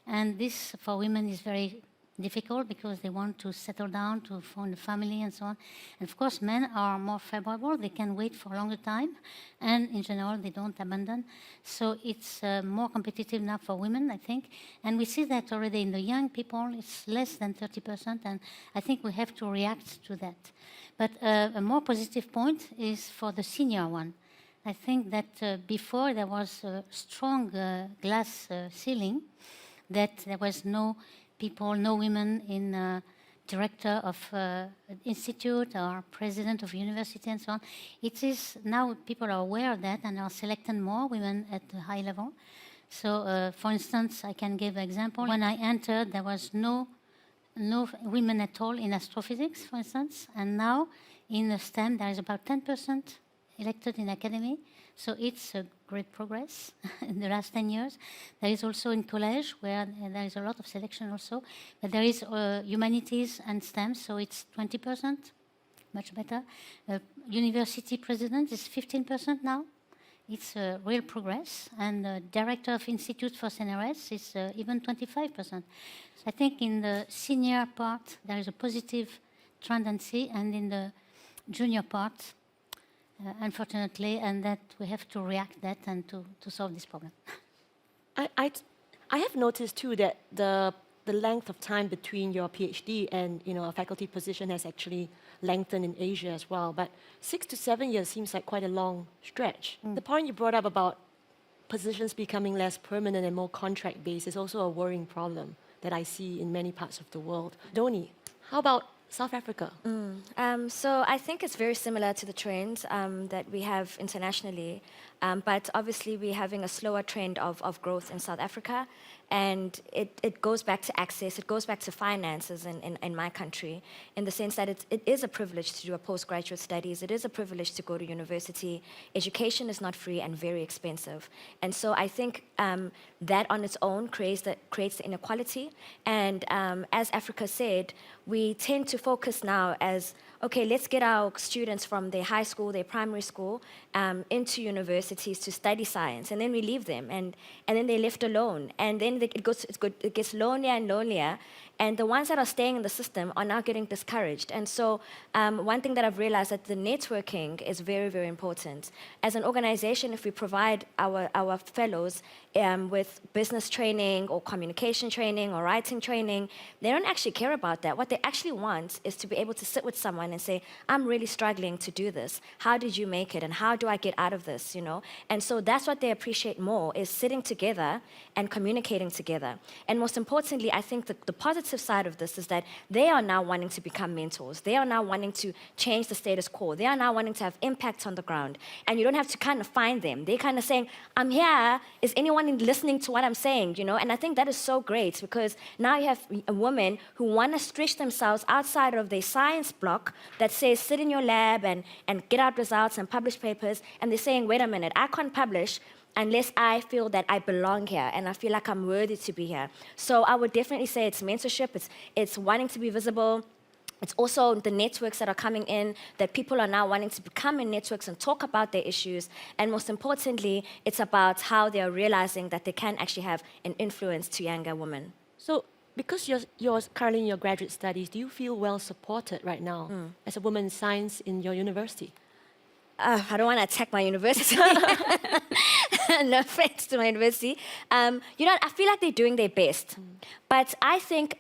And this for women is very difficult because they want to settle down, to form a family and so on. And of course, men are more favorable. They can wait for a longer time. And in general, they don't abandon. So it's more competitive now for women, I think. And we see that already in the young people. It's less than 30%. And I think we have to react to that. But a more positive point is for the senior one. I think that before there was a strong glass ceiling, that there was no people, no women in director of institute or president of university and so on. It is now people are aware of that and are selecting more women at the high level. So, for instance, I can give an example. When I entered, there was no women at all in astrophysics, for instance, and now in the STEM there is about 10% elected in academy. So it's a great progress in the last 10 years. There is also in college where there is a lot of selection also, but there is humanities and STEM, so it's 20%, much better. University president is 15% now. It's a real progress, and the director of Institute for CNRS is even 25%. So I think in the senior part there is a positive tendency, and in the junior part, unfortunately, and that we have to react that and to solve this problem. I have noticed too that the length of time between your PhD and a faculty position has actually lengthened in Asia as well. But 6 to 7 years seems like quite a long stretch. The point you brought up about positions becoming less permanent and more contract-based is also a worrying problem that I see in many parts of the world. Doni, how about South Africa? So I think it's very similar to the trends that we have internationally, but obviously we're having a slower trend of growth in South Africa, and it goes back to access, it goes back to finances in my country, in the sense that it is a privilege to do a postgraduate studies, it is a privilege to go to university. Education is not free and very expensive. And so I think that on its own creates the inequality. And as Africa said, we tend to focus now as, okay, let's get our students from their high school, their primary school, into universities to study science, and then we leave them, and then they're left alone, and then it gets lonelier and lonelier, and the ones that are staying in the system are now getting discouraged. And so one thing that I've realized that the networking is very, very important. As an organization, if we provide our fellows with business training or communication training or writing training, they don't actually care about that. What they actually want is to be able to sit with someone and say, I'm really struggling to do this. How did you make it? And how do I get out of this, And so that's what they appreciate more, is sitting together and communicating together. And most importantly, I think the positive side of this is that they are now wanting to become mentors. They are now wanting to change the status quo. They are now wanting to have impact on the ground. And you don't have to kind of find them. They're kind of saying, I'm here. Is anyone listening to what I'm saying? And I think that is so great, because now you have women who want to stretch themselves outside of their science block that says sit in your lab and get out results and publish papers. And they're saying, wait a minute, I can't publish unless I feel that I belong here and I feel like I'm worthy to be here. So I would definitely say it's mentorship, it's wanting to be visible. It's also the networks that are coming in, that people are now wanting to become in networks and talk about their issues. And most importantly, it's about how they are realizing that they can actually have an influence to younger women. So because you're currently in your graduate studies, do you feel well supported right now as a woman in science in your university? I don't want to attack my university. No offense to my university. I feel like they're doing their best. But I think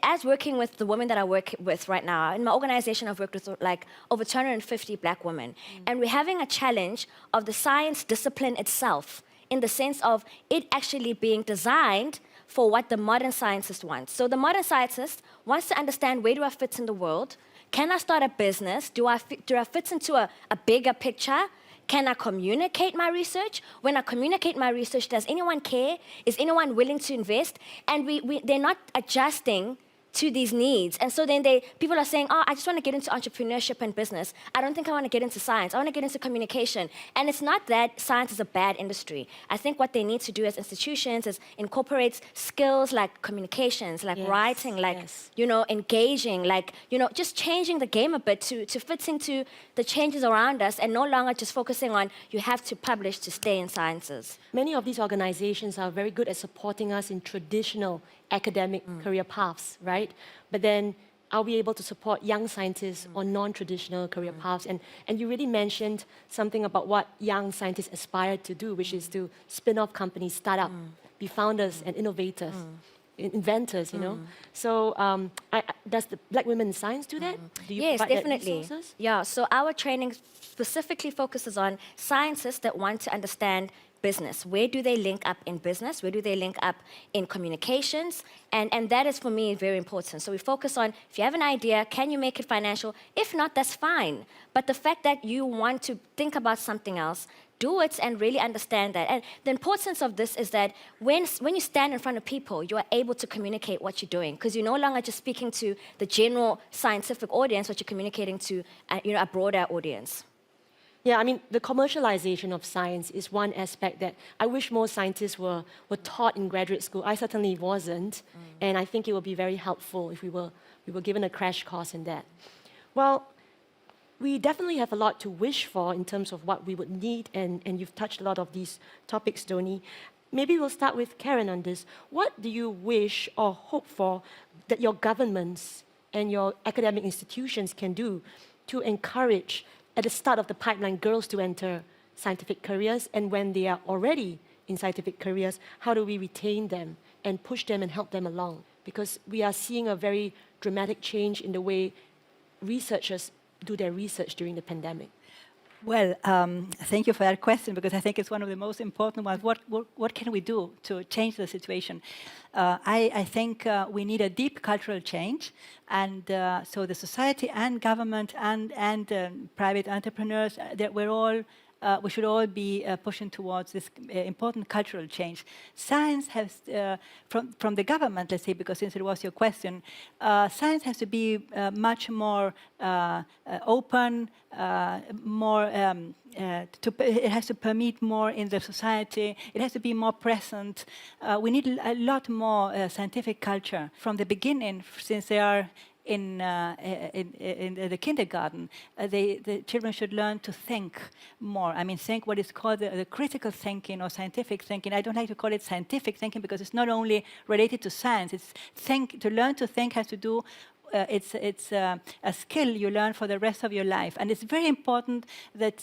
as working with the women that I work with right now, in my organization I've worked with like over 250 black women. And we're having a challenge of the science discipline itself in the sense of it actually being designed for what the modern scientist wants. So the modern scientist wants to understand, where do I fit in the world? Can I start a business? Do I fit into a bigger picture? Can I communicate my research? When I communicate my research, does anyone care? Is anyone willing to invest? And they're not adjusting to these needs. And so then people are saying, oh, I just want to get into entrepreneurship and business. I don't think I want to get into science. I want to get into communication. And it's not that science is a bad industry. I think what they need to do as institutions is incorporate skills like communications, like writing, like, engaging, like, just changing the game a bit to fit into the changes around us and no longer just focusing on you have to publish to stay in sciences. Many of these organizations are very good at supporting us in traditional academic career paths, right? But then are we able to support young scientists on non-traditional career paths? And you really mentioned something about what young scientists aspire to do, which is to spin off companies, start up, be founders and innovators, inventors, So does the Black Women in Science do that? Do you Yes, provide definitely. that resources? Yeah, so our training specifically focuses on scientists that want to understand business. Where do they link up in business? Where do they link up in communications? And that is, for me, very important. So we focus on, if you have an idea, can you make it financial? If not, that's fine. But the fact that you want to think about something else, do it and really understand that. And the importance of this is that when you stand in front of people, you are able to communicate what you're doing, because you're no longer just speaking to the general scientific audience, but you're communicating to a broader audience. Yeah, I mean, the commercialization of science is one aspect that I wish more scientists were taught in graduate school. I certainly wasn't, and I think it would be very helpful if we were given a crash course in that. Well, we definitely have a lot to wish for in terms of what we would need, and you've touched a lot of these topics, Doni. Maybe we'll start with Karen on this. What do you wish or hope for that your governments and your academic institutions can do to encourage, at the start of the pipeline, girls to enter scientific careers, and when they are already in scientific careers, how do we retain them and push them and help them along? Because we are seeing a very dramatic change in the way researchers do their research during the pandemic. Well, thank you for that question, because I think it's one of the most important ones. What can we do to change the situation? I think we need a deep cultural change, and so the society and government and private entrepreneurs, that we should all be pushing towards this important cultural change. Science has, from the government, let's say, because since it was your question, science has to be much more open, it has to permeate more in the society, it has to be more present. We need a lot more scientific culture from the beginning, since they are in the kindergarten. The children should learn to think more. I mean, think what is called the critical thinking or scientific thinking. I don't like to call it scientific thinking, because it's not only related to science. To learn to think has to do. It's a skill you learn for the rest of your life, and it's very important that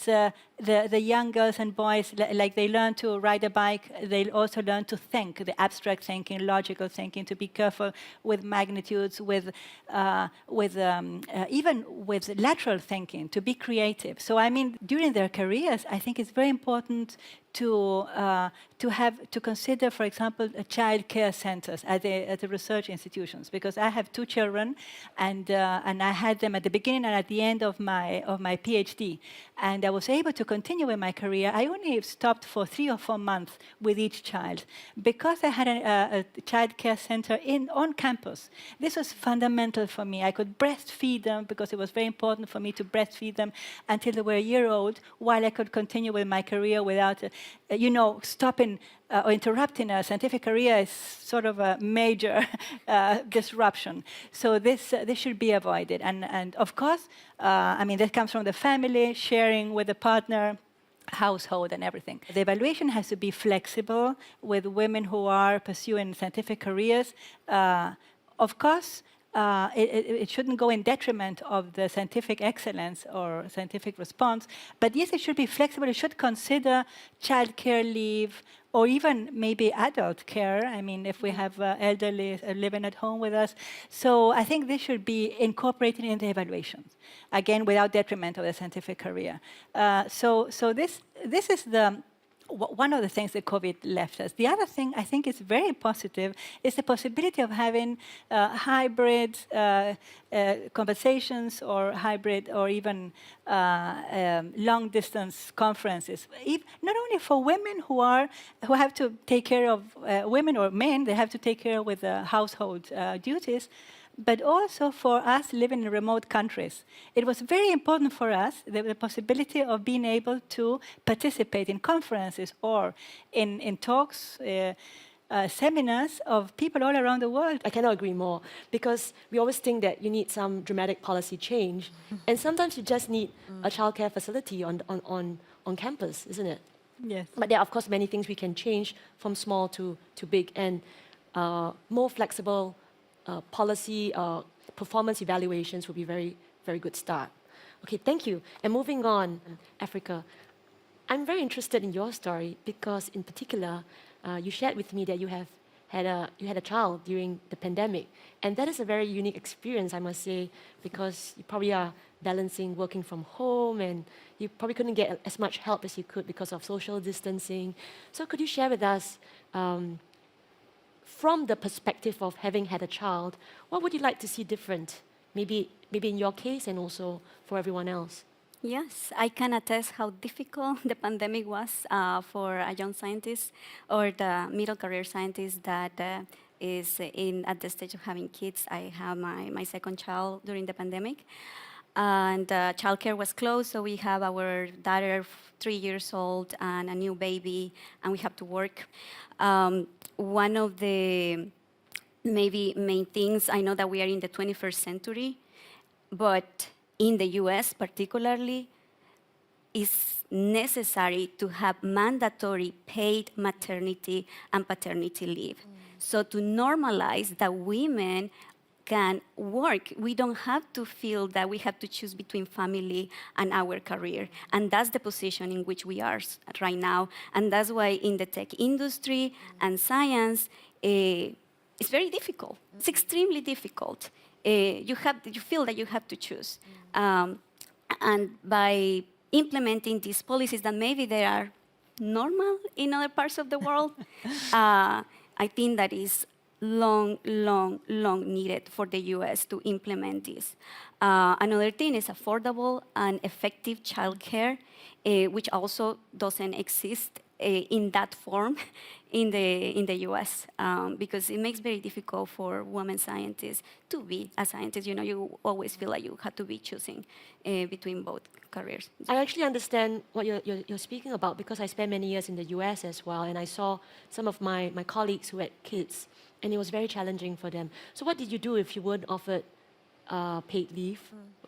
the young girls and boys, like they learn to ride a bike, they also learn to think, the abstract thinking, logical thinking, to be careful with magnitudes, even with lateral thinking, to be creative. So I mean, during their careers, I think it's very important to consider, for example, child care centers at the research institutions, because I have 2 children, and I had them at the beginning and at the end of my PhD, and I was able to continue with my career. I only stopped for 3 or 4 months with each child, because I had a child care center on campus. This was fundamental for me. I could breastfeed them, because it was very important for me to breastfeed them until they were a year old, while I could continue with my career without stopping or interrupting a scientific career is sort of a major disruption. So this should be avoided. And of course, I mean, that comes from the family, sharing with the partner, household and everything. The evaluation has to be flexible with women who are pursuing scientific careers. Of course, it shouldn't go in detriment of the scientific excellence or scientific response, but yes, it should be flexible. It should consider child care leave, or even maybe adult care. I mean, if we have elderly living at home with us. So I think this should be incorporated in the evaluations, again, without detriment of the scientific career. So this is one of the things that COVID left us. The other thing I think is very positive is the possibility of having hybrid conversations or hybrid or even long-distance conferences. Not only for women who have to take care of women or men, they have to take care with household duties, but also for us living in remote countries. It was very important for us, the possibility of being able to participate in conferences or in talks, seminars of people all around the world. I cannot agree more, because we always think that you need some dramatic policy change, and sometimes you just need a childcare facility on campus, isn't it? Yes. But there are, of course, many things we can change from small to big, and more flexible policy performance evaluations would be very, very good start. Okay, thank you. And moving on, Africa, I'm very interested in your story because, in particular, you shared with me that you had a child during the pandemic, and that is a very unique experience, I must say, because you probably are balancing working from home, and you probably couldn't get as much help as you could because of social distancing. So, could you share with us? From the perspective of having had a child, what would you like to see different? Maybe in your case and also for everyone else. Yes, I can attest how difficult the pandemic was for a young scientist or the middle career scientist that is at the stage of having kids. I have my second child during the pandemic, and childcare was closed, so we have our daughter 3 years old and a new baby, and we have to work. One of the maybe main things, I know that we are in the 21st century, but in the US particularly, it's necessary to have mandatory paid maternity and paternity leave. So to normalize that women can work, we don't have to feel that we have to choose between family and our career. And that's the position in which we are right now. And that's why in the tech industry and science, it's very difficult. It's extremely difficult. You feel that you have to choose. And by implementing these policies that maybe they are normal in other parts of the world, I think that is long needed for the US to implement this. Another thing is affordable and effective childcare, which also doesn't exist in that form in the US, because it makes very difficult for women scientists to be a scientist. You know, you always feel like you have to be choosing between both careers. I actually understand what you're speaking about, because I spent many years in the US as well, and I saw some of my colleagues who had kids, and it was very challenging for them. So what did you do if you weren't offered paid leave?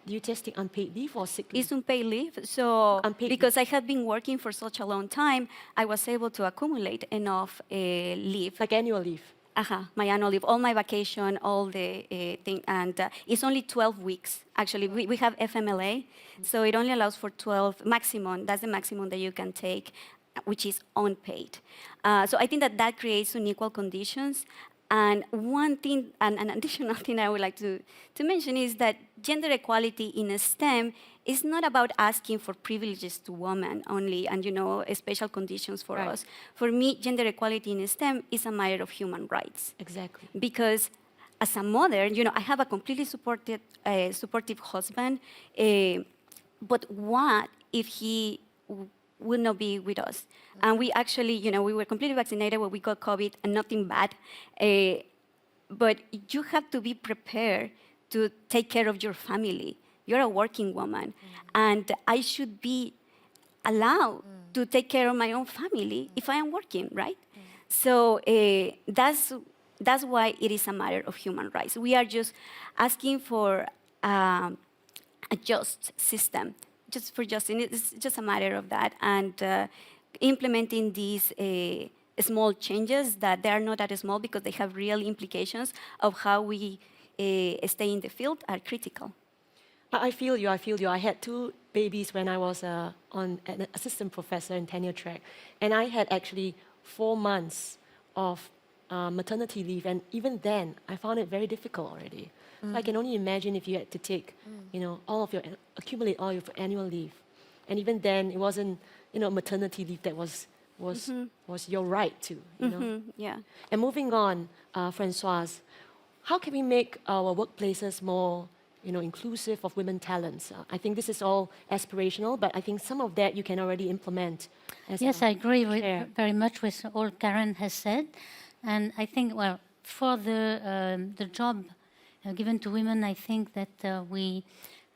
Do you just take unpaid leave or sick leave? It's unpaid leave. So unpaid because leave. I had been working for such a long time, I was able to accumulate enough leave. Like annual leave? My annual leave, all my vacation, all the thing, and it's only 12 weeks. Actually, we have FMLA, so it only allows for 12 maximum. That's the maximum that you can take, which is unpaid. So I think that creates unequal conditions. And one thing, an additional thing I would like to mention is that gender equality in STEM is not about asking for privileges to women only and, special conditions for us. For me, gender equality in STEM is a matter of human rights. Exactly. Because as a mother, I have a completely supportive husband, but what if he would not be with us? And we actually, we were completely vaccinated when we got COVID and nothing bad. But you have to be prepared to take care of your family. You're a working woman. And I should be allowed to take care of my own family if I am working, right? So that's why it is a matter of human rights. We are just asking for a just system. Just for justice, it's just a matter of that. And implementing these small changes, that they are not that small because they have real implications of how we stay in the field, are critical. I feel you. I had 2 babies when I was an assistant professor in tenure track, and I had actually 4 months of maternity leave, and even then, I found it very difficult already. So I can only imagine if you had to take, accumulate all your annual leave. And even then, it wasn't, maternity leave that was was your right to, you know. Yeah. And moving on, Franzois, how can we make our workplaces more, you know, inclusive of women talents? I think this is all aspirational, but I think some of that you can already implement. Yes, I agree very much with all Karen has said. And I think, well, for the job given to women, I think that we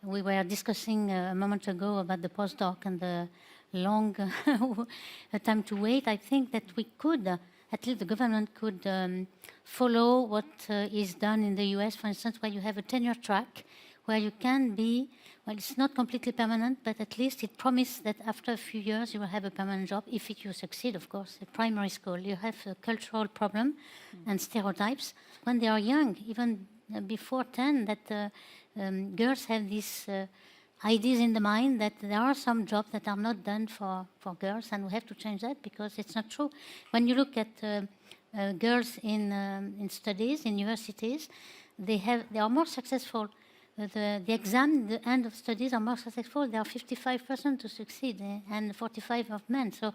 were discussing a moment ago about the postdoc and the long time to wait. I think that we could, at least the government could follow what is done in the US, for instance, where you have a tenure track, where you can be, well, it's not completely permanent, but at least it promises that after a few years you will have a permanent job, if you succeed, of course. At primary school, you have a cultural problem and stereotypes. When they are young, even before 10, that girls have these ideas in the mind that there are some jobs that are not done for girls, and we have to change that because it's not true. When you look at girls in studies, in universities, they are more successful. The exam, the end of studies are more successful. They are 55% to succeed and 45% of men. So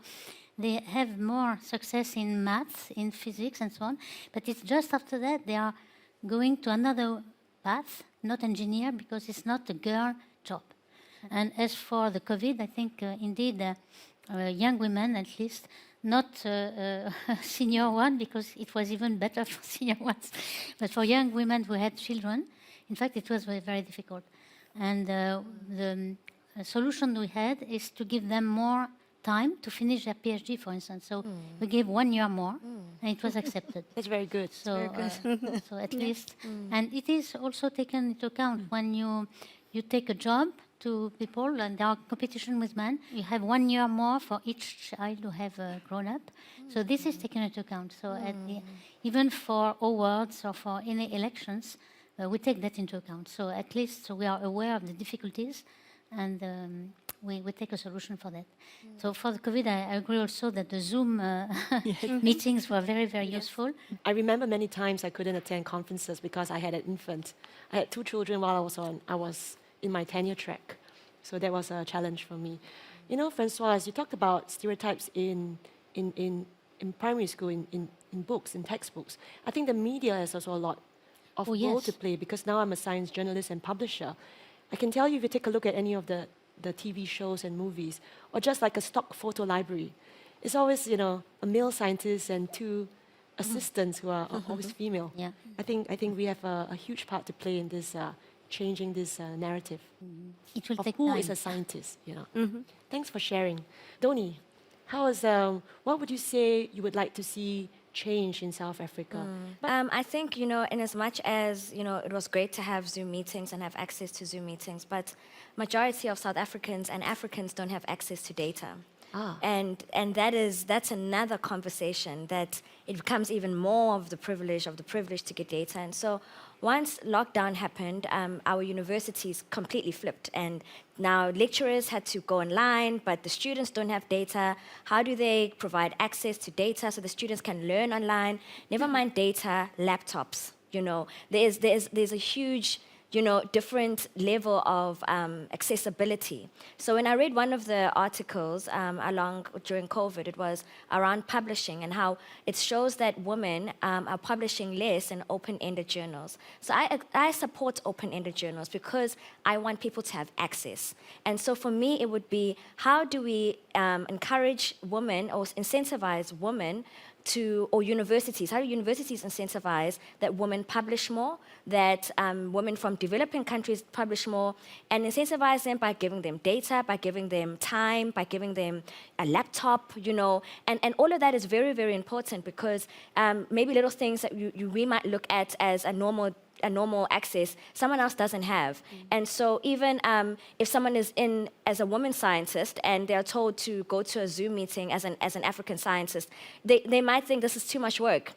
they have more success in maths, in physics, and so on. But it's just after that they are going to another path, not engineer, because it's not a girl job. And as for the COVID, I think indeed young women, at least, not senior one, because it was even better for senior ones, but for young women who had children, in fact, it was very, very difficult. And the solution we had is to give them more time to finish their PhD, for instance. So we gave 1 year more, and it was accepted. That's very good. So, so at least, and it is also taken into account when you take a job to people, and there are competition with men. You have 1 year more for each child who have grown up. So this is taken into account. So even for awards or for any elections, we take that into account. So at least we are aware of the difficulties, and we take a solution for that. So for the COVID, I agree also that the Zoom meetings were very, very useful. I remember many times I couldn't attend conferences because I had an infant. I had 2 children while I was in my tenure track. So that was a challenge for me. You know, Franzois, you talked about stereotypes in primary school, in books, in textbooks. I think the media has also a lot of role to play, because now I'm a science journalist and publisher. I can tell you, if you take a look at any of the TV shows and movies, or just like a stock photo library, it's always, you know, a male scientist and 2 assistants who are always female. Yeah. I think we have a huge part to play in this changing this narrative It will of take who time. is a scientist. You know. Thanks for sharing, Doni. What would you say you would like to see change in South Africa? I think, you know, in as much as, you know, it was great to have Zoom meetings and have access to Zoom meetings, but majority of South Africans and Africans don't have access to data. And that's another conversation, that it becomes even more of the privilege to get data. And so once lockdown happened, our universities completely flipped, and now lecturers had to go online, but the students don't have data. How do they provide access to data so the students can learn online? Never mind data, laptops. You know, there's a huge, you know, different level of accessibility. So when I read one of the articles during COVID, it was around publishing and how it shows that women are publishing less in open-ended journals. So I support open-ended journals because I want people to have access. And so for me, it would be, how do we encourage women or incentivize women or universities, how do universities incentivize that women publish more, that women from developing countries publish more, and incentivize them by giving them data, by giving them time, by giving them a laptop, you know, and all of that is very, very important, because maybe little things that we might look at as a normal access, someone else doesn't have. And so even if someone is in as a woman scientist and they're told to go to a Zoom meeting as an African scientist, they might think this is too much work.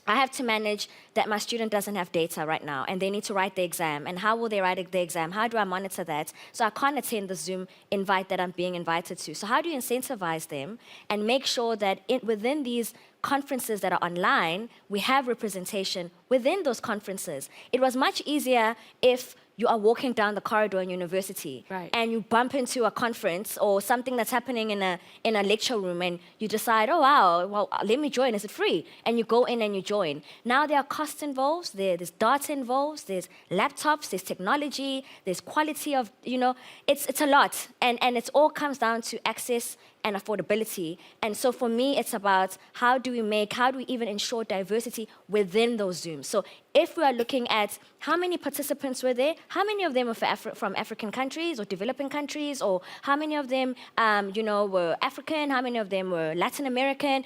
I have to manage that my student doesn't have data right now, and they need to write the exam. And how will they write the exam? How do I monitor that? So I can't attend the Zoom invite that I'm being invited to. So how do you incentivize them and make sure that within these conferences that are online, we have representation within those conferences. It was much easier if you are walking down the corridor in university and you bump into a conference or something that's happening in a lecture room and you decide, oh wow, well, let me join, is it free? And you go in and you join. Now there are costs involved, there's data involved, there's laptops, there's technology, there's quality of, it's a lot. And it all comes down to access and affordability. And so for me, it's about how do we even ensure diversity within those Zooms? So if we are looking at how many participants were there, how many of them were from African countries or developing countries, or how many of them, were African, how many of them were Latin American,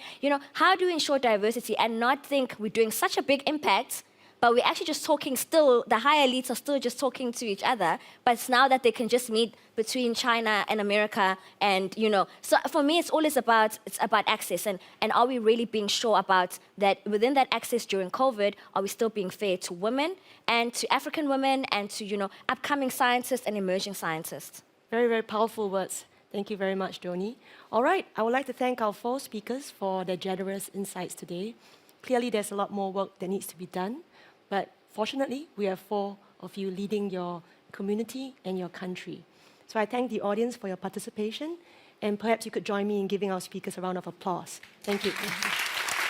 how do we ensure diversity and not think we're doing such a big impact, but we're actually just talking still, the higher elites are still just talking to each other, but it's now that they can just meet between China and America and, So for me, it's about access and are we really being sure about that within that access during COVID, are we still being fair to women and to African women and to, upcoming scientists and emerging scientists? Very, very powerful words. Thank you very much, Doni. All right, I would like to thank our 4 speakers for their generous insights today. Clearly, there's a lot more work that needs to be done. But fortunately, we have 4 of you leading your community and your country. So I thank the audience for your participation, and perhaps you could join me in giving our speakers a round of applause. Thank you.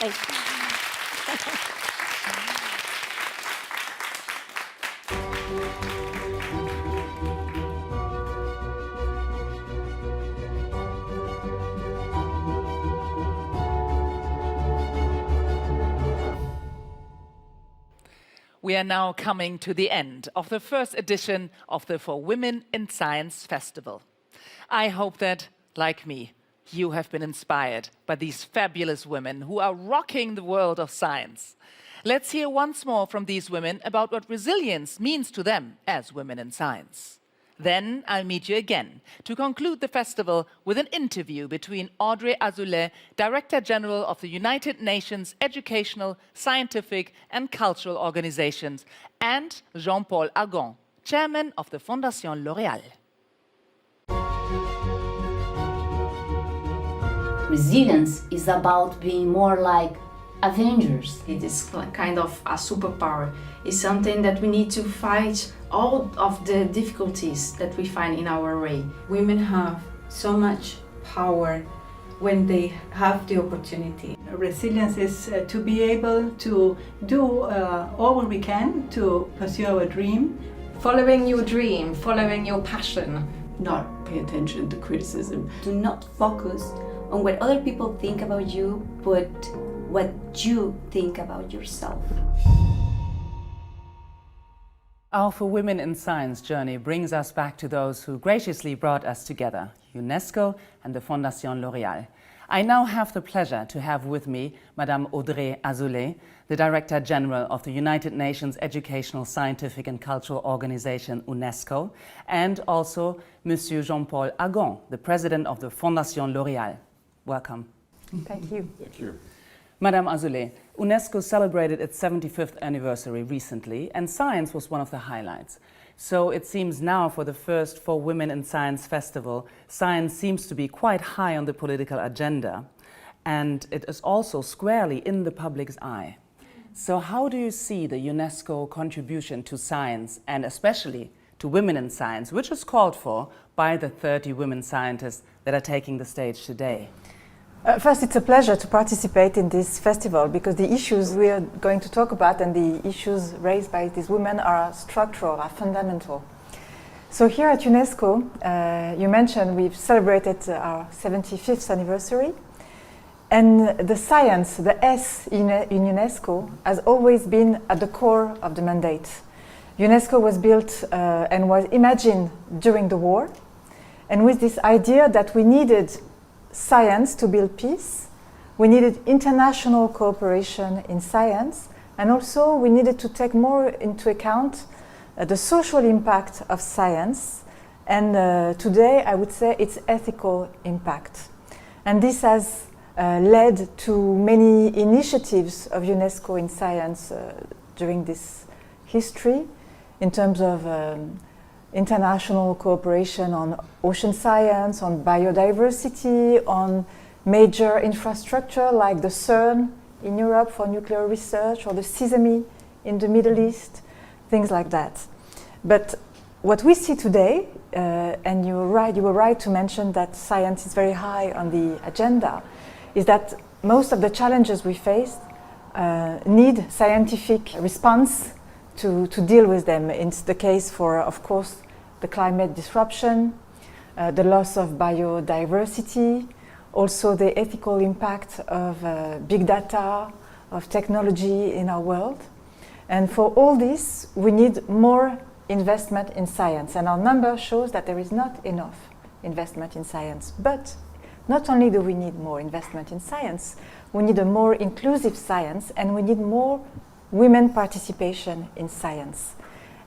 Thanks. We are now coming to the end of the first edition of the For Women in Science Festival. I hope that, like me, you have been inspired by these fabulous women who are rocking the world of science. Let's hear once more from these women about what resilience means to them as women in science. Then I'll meet you again to conclude the festival with an interview between Audrey Azoulay, Director General of the United Nations Educational, Scientific and Cultural Organizations, and Jean-Paul Agon, Chairman of the Foundation L'Oréal. Resilience is about being more like Avengers. It is kind of a superpower. It's something that we need to fight all of the difficulties that we find in our way. Women have so much power when they have the opportunity. Resilience is to be able to do all what we can to pursue our dream. Following your dream, following your passion. Not pay attention to criticism. Do not focus on what other people think about you, but what you think about yourself. Our For Women in Science journey brings us back to those who graciously brought us together, UNESCO and the Foundation L'Oréal. I now have the pleasure to have with me Madame Audrey Azoulay, the Director General of the United Nations Educational, Scientific and Cultural Organization, UNESCO, and also Monsieur Jean-Paul Agon, the President of the Foundation L'Oréal. Welcome. Thank you. Thank you. Madame Azoulay, UNESCO celebrated its 75th anniversary recently, and science was one of the highlights. So it seems now for the first For Women in Science Festival, science seems to be quite high on the political agenda, and it is also squarely in the public's eye. So how do you see the UNESCO contribution to science, and especially to women in science, which is called for by the 30 women scientists that are taking the stage today? First, it's a pleasure to participate in this festival because the issues we are going to talk about and the issues raised by these women are structural, are fundamental. So here at UNESCO, you mentioned we've celebrated our 75th anniversary, and the science, the S in UNESCO, has always been at the core of the mandate. UNESCO was built and was imagined during the war, and with this idea that we needed science to build peace, we needed international cooperation in science, and also we needed to take more into account the social impact of science, and today I would say its ethical impact. And this has led to many initiatives of UNESCO in science during this history in terms of international cooperation on ocean science, on biodiversity, on major infrastructure like the CERN in Europe for nuclear research, or the Sesame in the Middle East, things like that. But what we see today, and you were right to mention that science is very high on the agenda, is that most of the challenges we face need scientific response to deal with them. It's the case for, of course, the climate disruption, the loss of biodiversity, also the ethical impact of big data, of technology in our world. And for all this, we need more investment in science. And our number shows that there is not enough investment in science. But not only do we need more investment in science, we need a more inclusive science, and we need more women participation in science.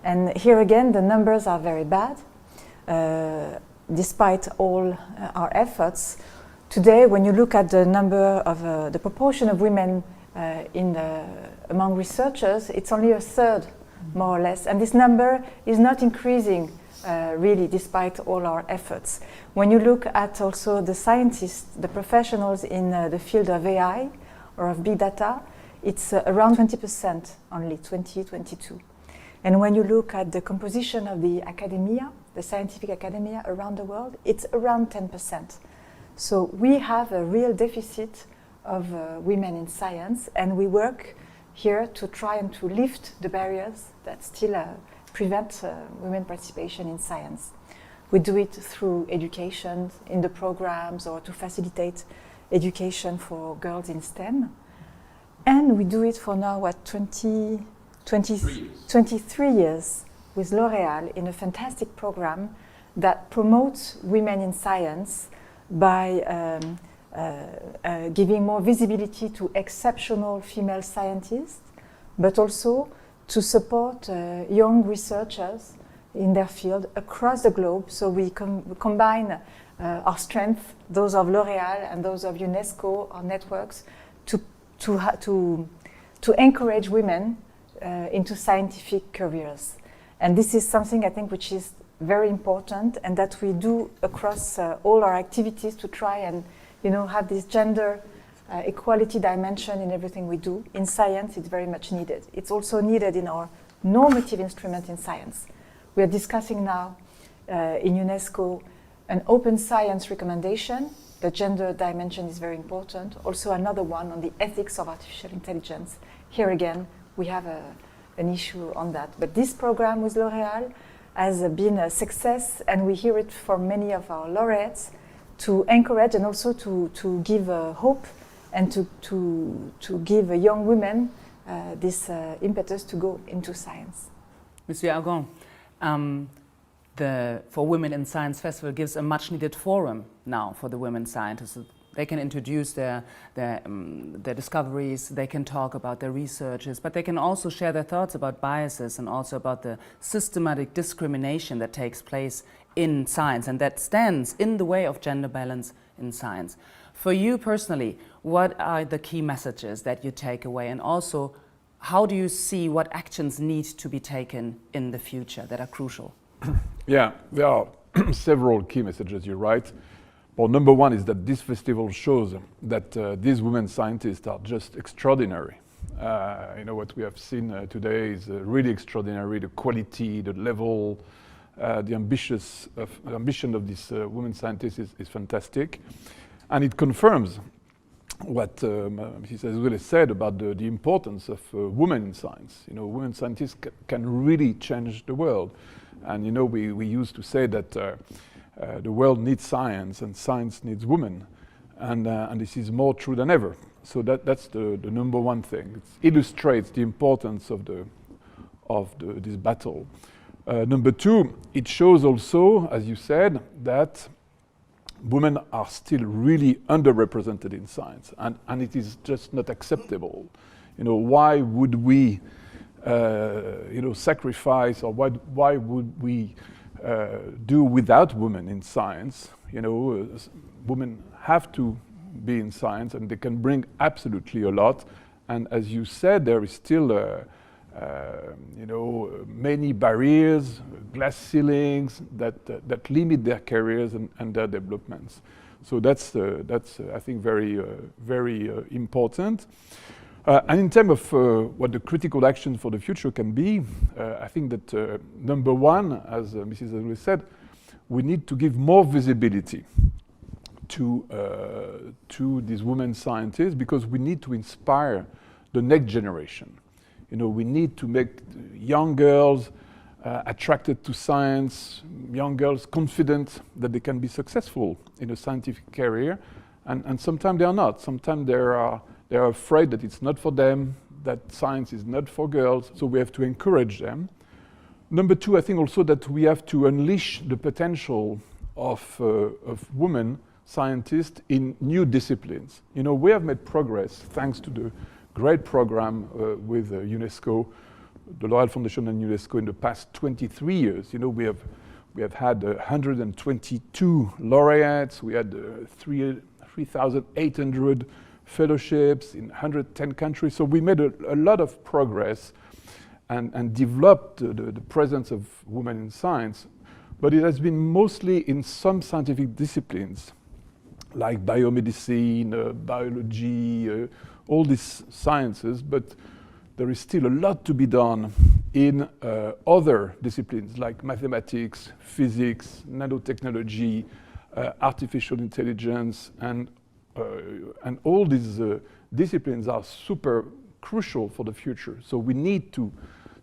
And here again, the numbers are very bad. Despite all our efforts, today, when you look at the number of the proportion of women among researchers, it's only a third, more or less. And this number is not increasing, really, despite all our efforts. When you look at also the scientists, the professionals in the field of AI or of big data, it's around 20% only, 2022. And when you look at the composition of the academia, the scientific academia around the world, it's around 10%. So we have a real deficit of women in science, and we work here to try and to lift the barriers that still prevent women participation in science. We do it through education in the programs, or to facilitate education for girls in STEM. And we do it for now, 23 years with L'Oréal in a fantastic program that promotes women in science by giving more visibility to exceptional female scientists, but also to support young researchers in their field across the globe. So we combine our strengths, those of L'Oréal and those of UNESCO, our networks, to encourage women into scientific careers. And this is something I think which is very important, and that we do across all our activities to try and have this gender equality dimension in everything we do. In science, it's very much needed. It's also needed in our normative instrument in science. We are discussing now in UNESCO an open science recommendation. The gender dimension is very important. Also another one on the ethics of artificial intelligence. Here again, we have an issue on that. But this program with L'Oréal has been a success, and we hear it from many of our laureates, to encourage and also to give hope, and to give young women this impetus to go into science. Monsieur Argon, the For Women in Science Festival gives a much needed forum now for the women scientists. They can introduce their discoveries, they can talk about their researches, but they can also share their thoughts about biases and also about the systematic discrimination that takes place in science and that stands in the way of gender balance in science. For you personally, what are the key messages that you take away, and also how do you see what actions need to be taken in the future that are crucial? Yeah, there are several key messages, you're right. Well, number one is that this festival shows that these women scientists are just extraordinary. What we have seen today is really extraordinary. The quality, the level, the ambition of these women scientists is fantastic. And it confirms what Mrs. Azoulay said about the importance of women in science. Women scientists can really change the world. And we used to say that the world needs science and science needs women, and this is more true than ever. So that's the number one thing. It illustrates the importance of this battle. Number two, it shows also, as you said, that women are still really underrepresented in science, and it is just not acceptable. Why would we sacrifice, or why would we do without women in science? Women have to be in science, and they can bring absolutely a lot. And as you said, there is still many barriers, glass ceilings that limit their careers and their developments. So that's I think, very important. And in terms of what the critical action for the future can be, I think that number one, as Mrs. Azoulay said, we need to give more visibility to these women scientists, because we need to inspire the next generation. You know, we need to make young girls attracted to science, young girls confident that they can be successful in a scientific career, and sometimes they are not. Sometimes they are afraid that it's not for them, that science is not for girls, so we have to encourage them. Number two, I think also that we have to unleash the potential of women scientists in new disciplines. You know, we have made progress thanks to the great program with UNESCO, the L'Oréal Foundation and UNESCO in the past 23 years. You know, we have had 122 laureates, we had 3,800 fellowships in 110 countries. So we made a lot of progress and developed the presence of women in science, but it has been mostly in some scientific disciplines like biomedicine, biology, all these sciences, but there is still a lot to be done in other disciplines like mathematics, physics, nanotechnology, artificial intelligence, and all these disciplines are super crucial for the future. So we need to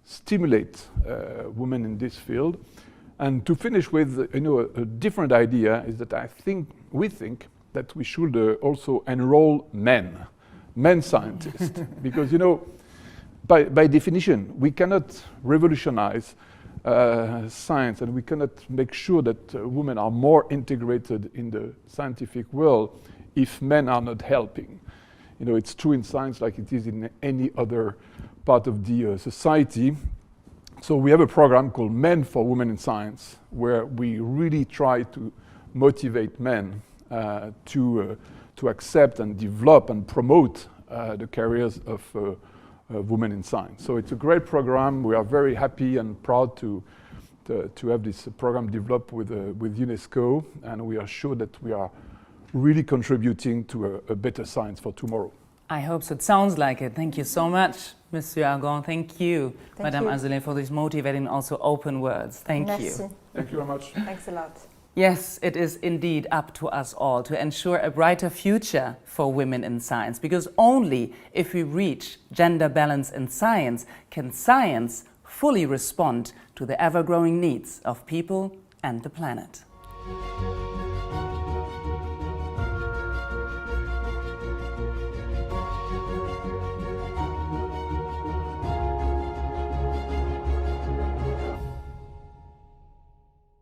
stimulate women in this field. And to finish with, you know, a different idea is that we think that we should also enroll men scientists, because, you know, by definition, we cannot revolutionize science, and we cannot make sure that women are more integrated in the scientific world if men are not helping. You know, it's true in science like it is in any other part of the society. So we have a program called Men for Women in Science, where we really try to motivate men to accept and develop and promote the careers of women in science. So it's a great program. We are very happy and proud to have this program developed with UNESCO, and we are sure that we are really contributing to a better science for tomorrow. I hope so. It sounds like it. Thank you so much, Monsieur Argon. Thank you, Madame Azoulay, for these motivating, also open words. Thank you. Thank you very much. Thanks a lot. Yes, it is indeed up to us all to ensure a brighter future for women in science, because only if we reach gender balance in science can science fully respond to the ever-growing needs of people and the planet.